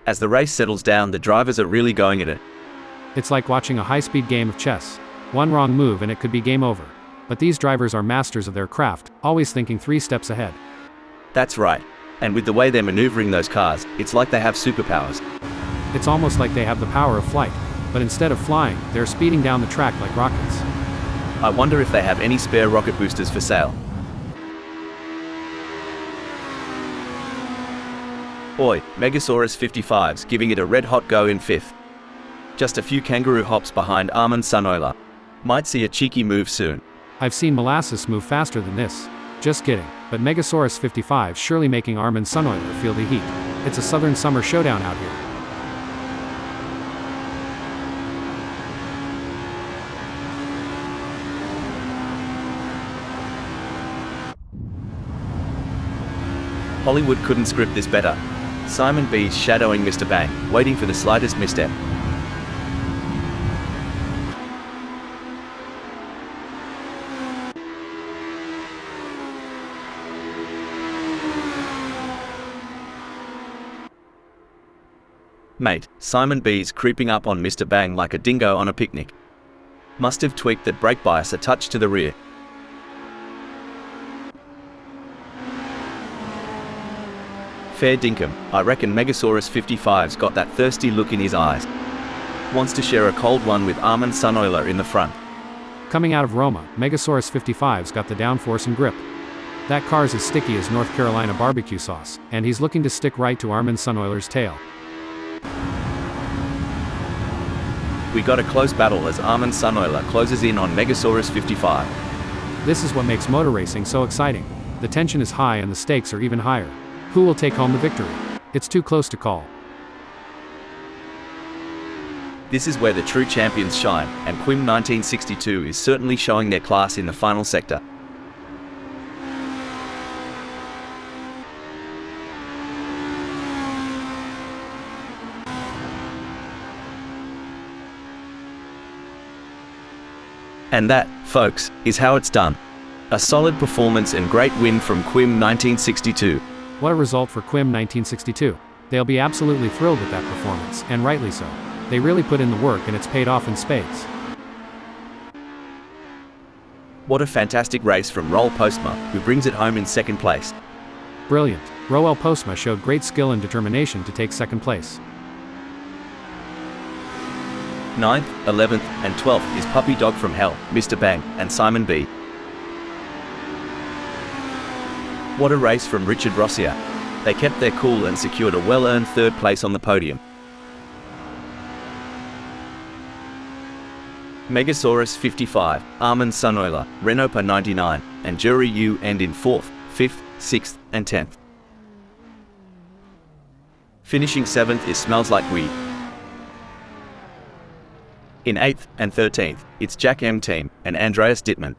Speaker 2: As the race settles down, the drivers are really going at it.
Speaker 1: It's like watching a high-speed game of chess. One wrong move and it could be game over. But these drivers are masters of their craft, always thinking 3 steps ahead.
Speaker 2: That's right. And with the way they're maneuvering those cars, it's like they have superpowers.
Speaker 1: It's almost like they have the power of flight. But instead of flying, they're speeding down the track like rockets.
Speaker 2: I wonder if they have any spare rocket boosters for sale. Oi, Megasaurus 55's giving it a red-hot go in 5th. Just a few kangaroo hops behind Armin Sunoiler. Might see a cheeky move soon.
Speaker 1: I've seen molasses move faster than this. Just kidding, but Megasaurus 55 surely making Armin Sunoiler feel the heat. It's a southern summer showdown out here.
Speaker 2: Hollywood couldn't script this better. Simon B's shadowing Mr. Bang, waiting for the slightest misstep. Mate, Simon B's creeping up on Mr. Bang like a dingo on a picnic. Must have tweaked that brake bias a touch to the rear. Fair dinkum, I reckon Megasaurus 55's got that thirsty look in his eyes. Wants to share a cold one with Armin Sunoiler in the front.
Speaker 1: Coming out of Roma, Megasaurus 55's got the downforce and grip. That car's as sticky as North Carolina barbecue sauce, and he's looking to stick right to Armin Sunoiler's tail.
Speaker 2: We got a close battle as Armin Sunoiler closes in on Megasaurus 55.
Speaker 1: This is what makes motor racing so exciting. The tension is high and the stakes are even higher. Who will take home the victory? It's too close to call.
Speaker 2: This is where the true champions shine, and Quim 1962 is certainly showing their class in the final sector. And that, folks, is how it's done. A solid performance and great win from Quim 1962.
Speaker 1: What a result for Quim 1962. They'll be absolutely thrilled with that performance, and rightly so. They really put in the work and it's paid off in spades.
Speaker 2: What a fantastic race from Roel Postma, who brings it home in second place.
Speaker 1: Brilliant. Roel Postma showed great skill and determination to take second place.
Speaker 2: 9th, 11th, and 12th is Puppy Dog from Hell, Mr. Bang, and Simon B. What a race from Richard Rossier. They kept their cool and secured a well-earned third place on the podium. Megasaurus 55, Armin Sunoiler, Renopa 99, and Jury U end in 4th, 5th, 6th, and 10th. Finishing 7th is Smells Like Weed. In 8th and 13th, it's Jack M Team and Andreas Dittmann.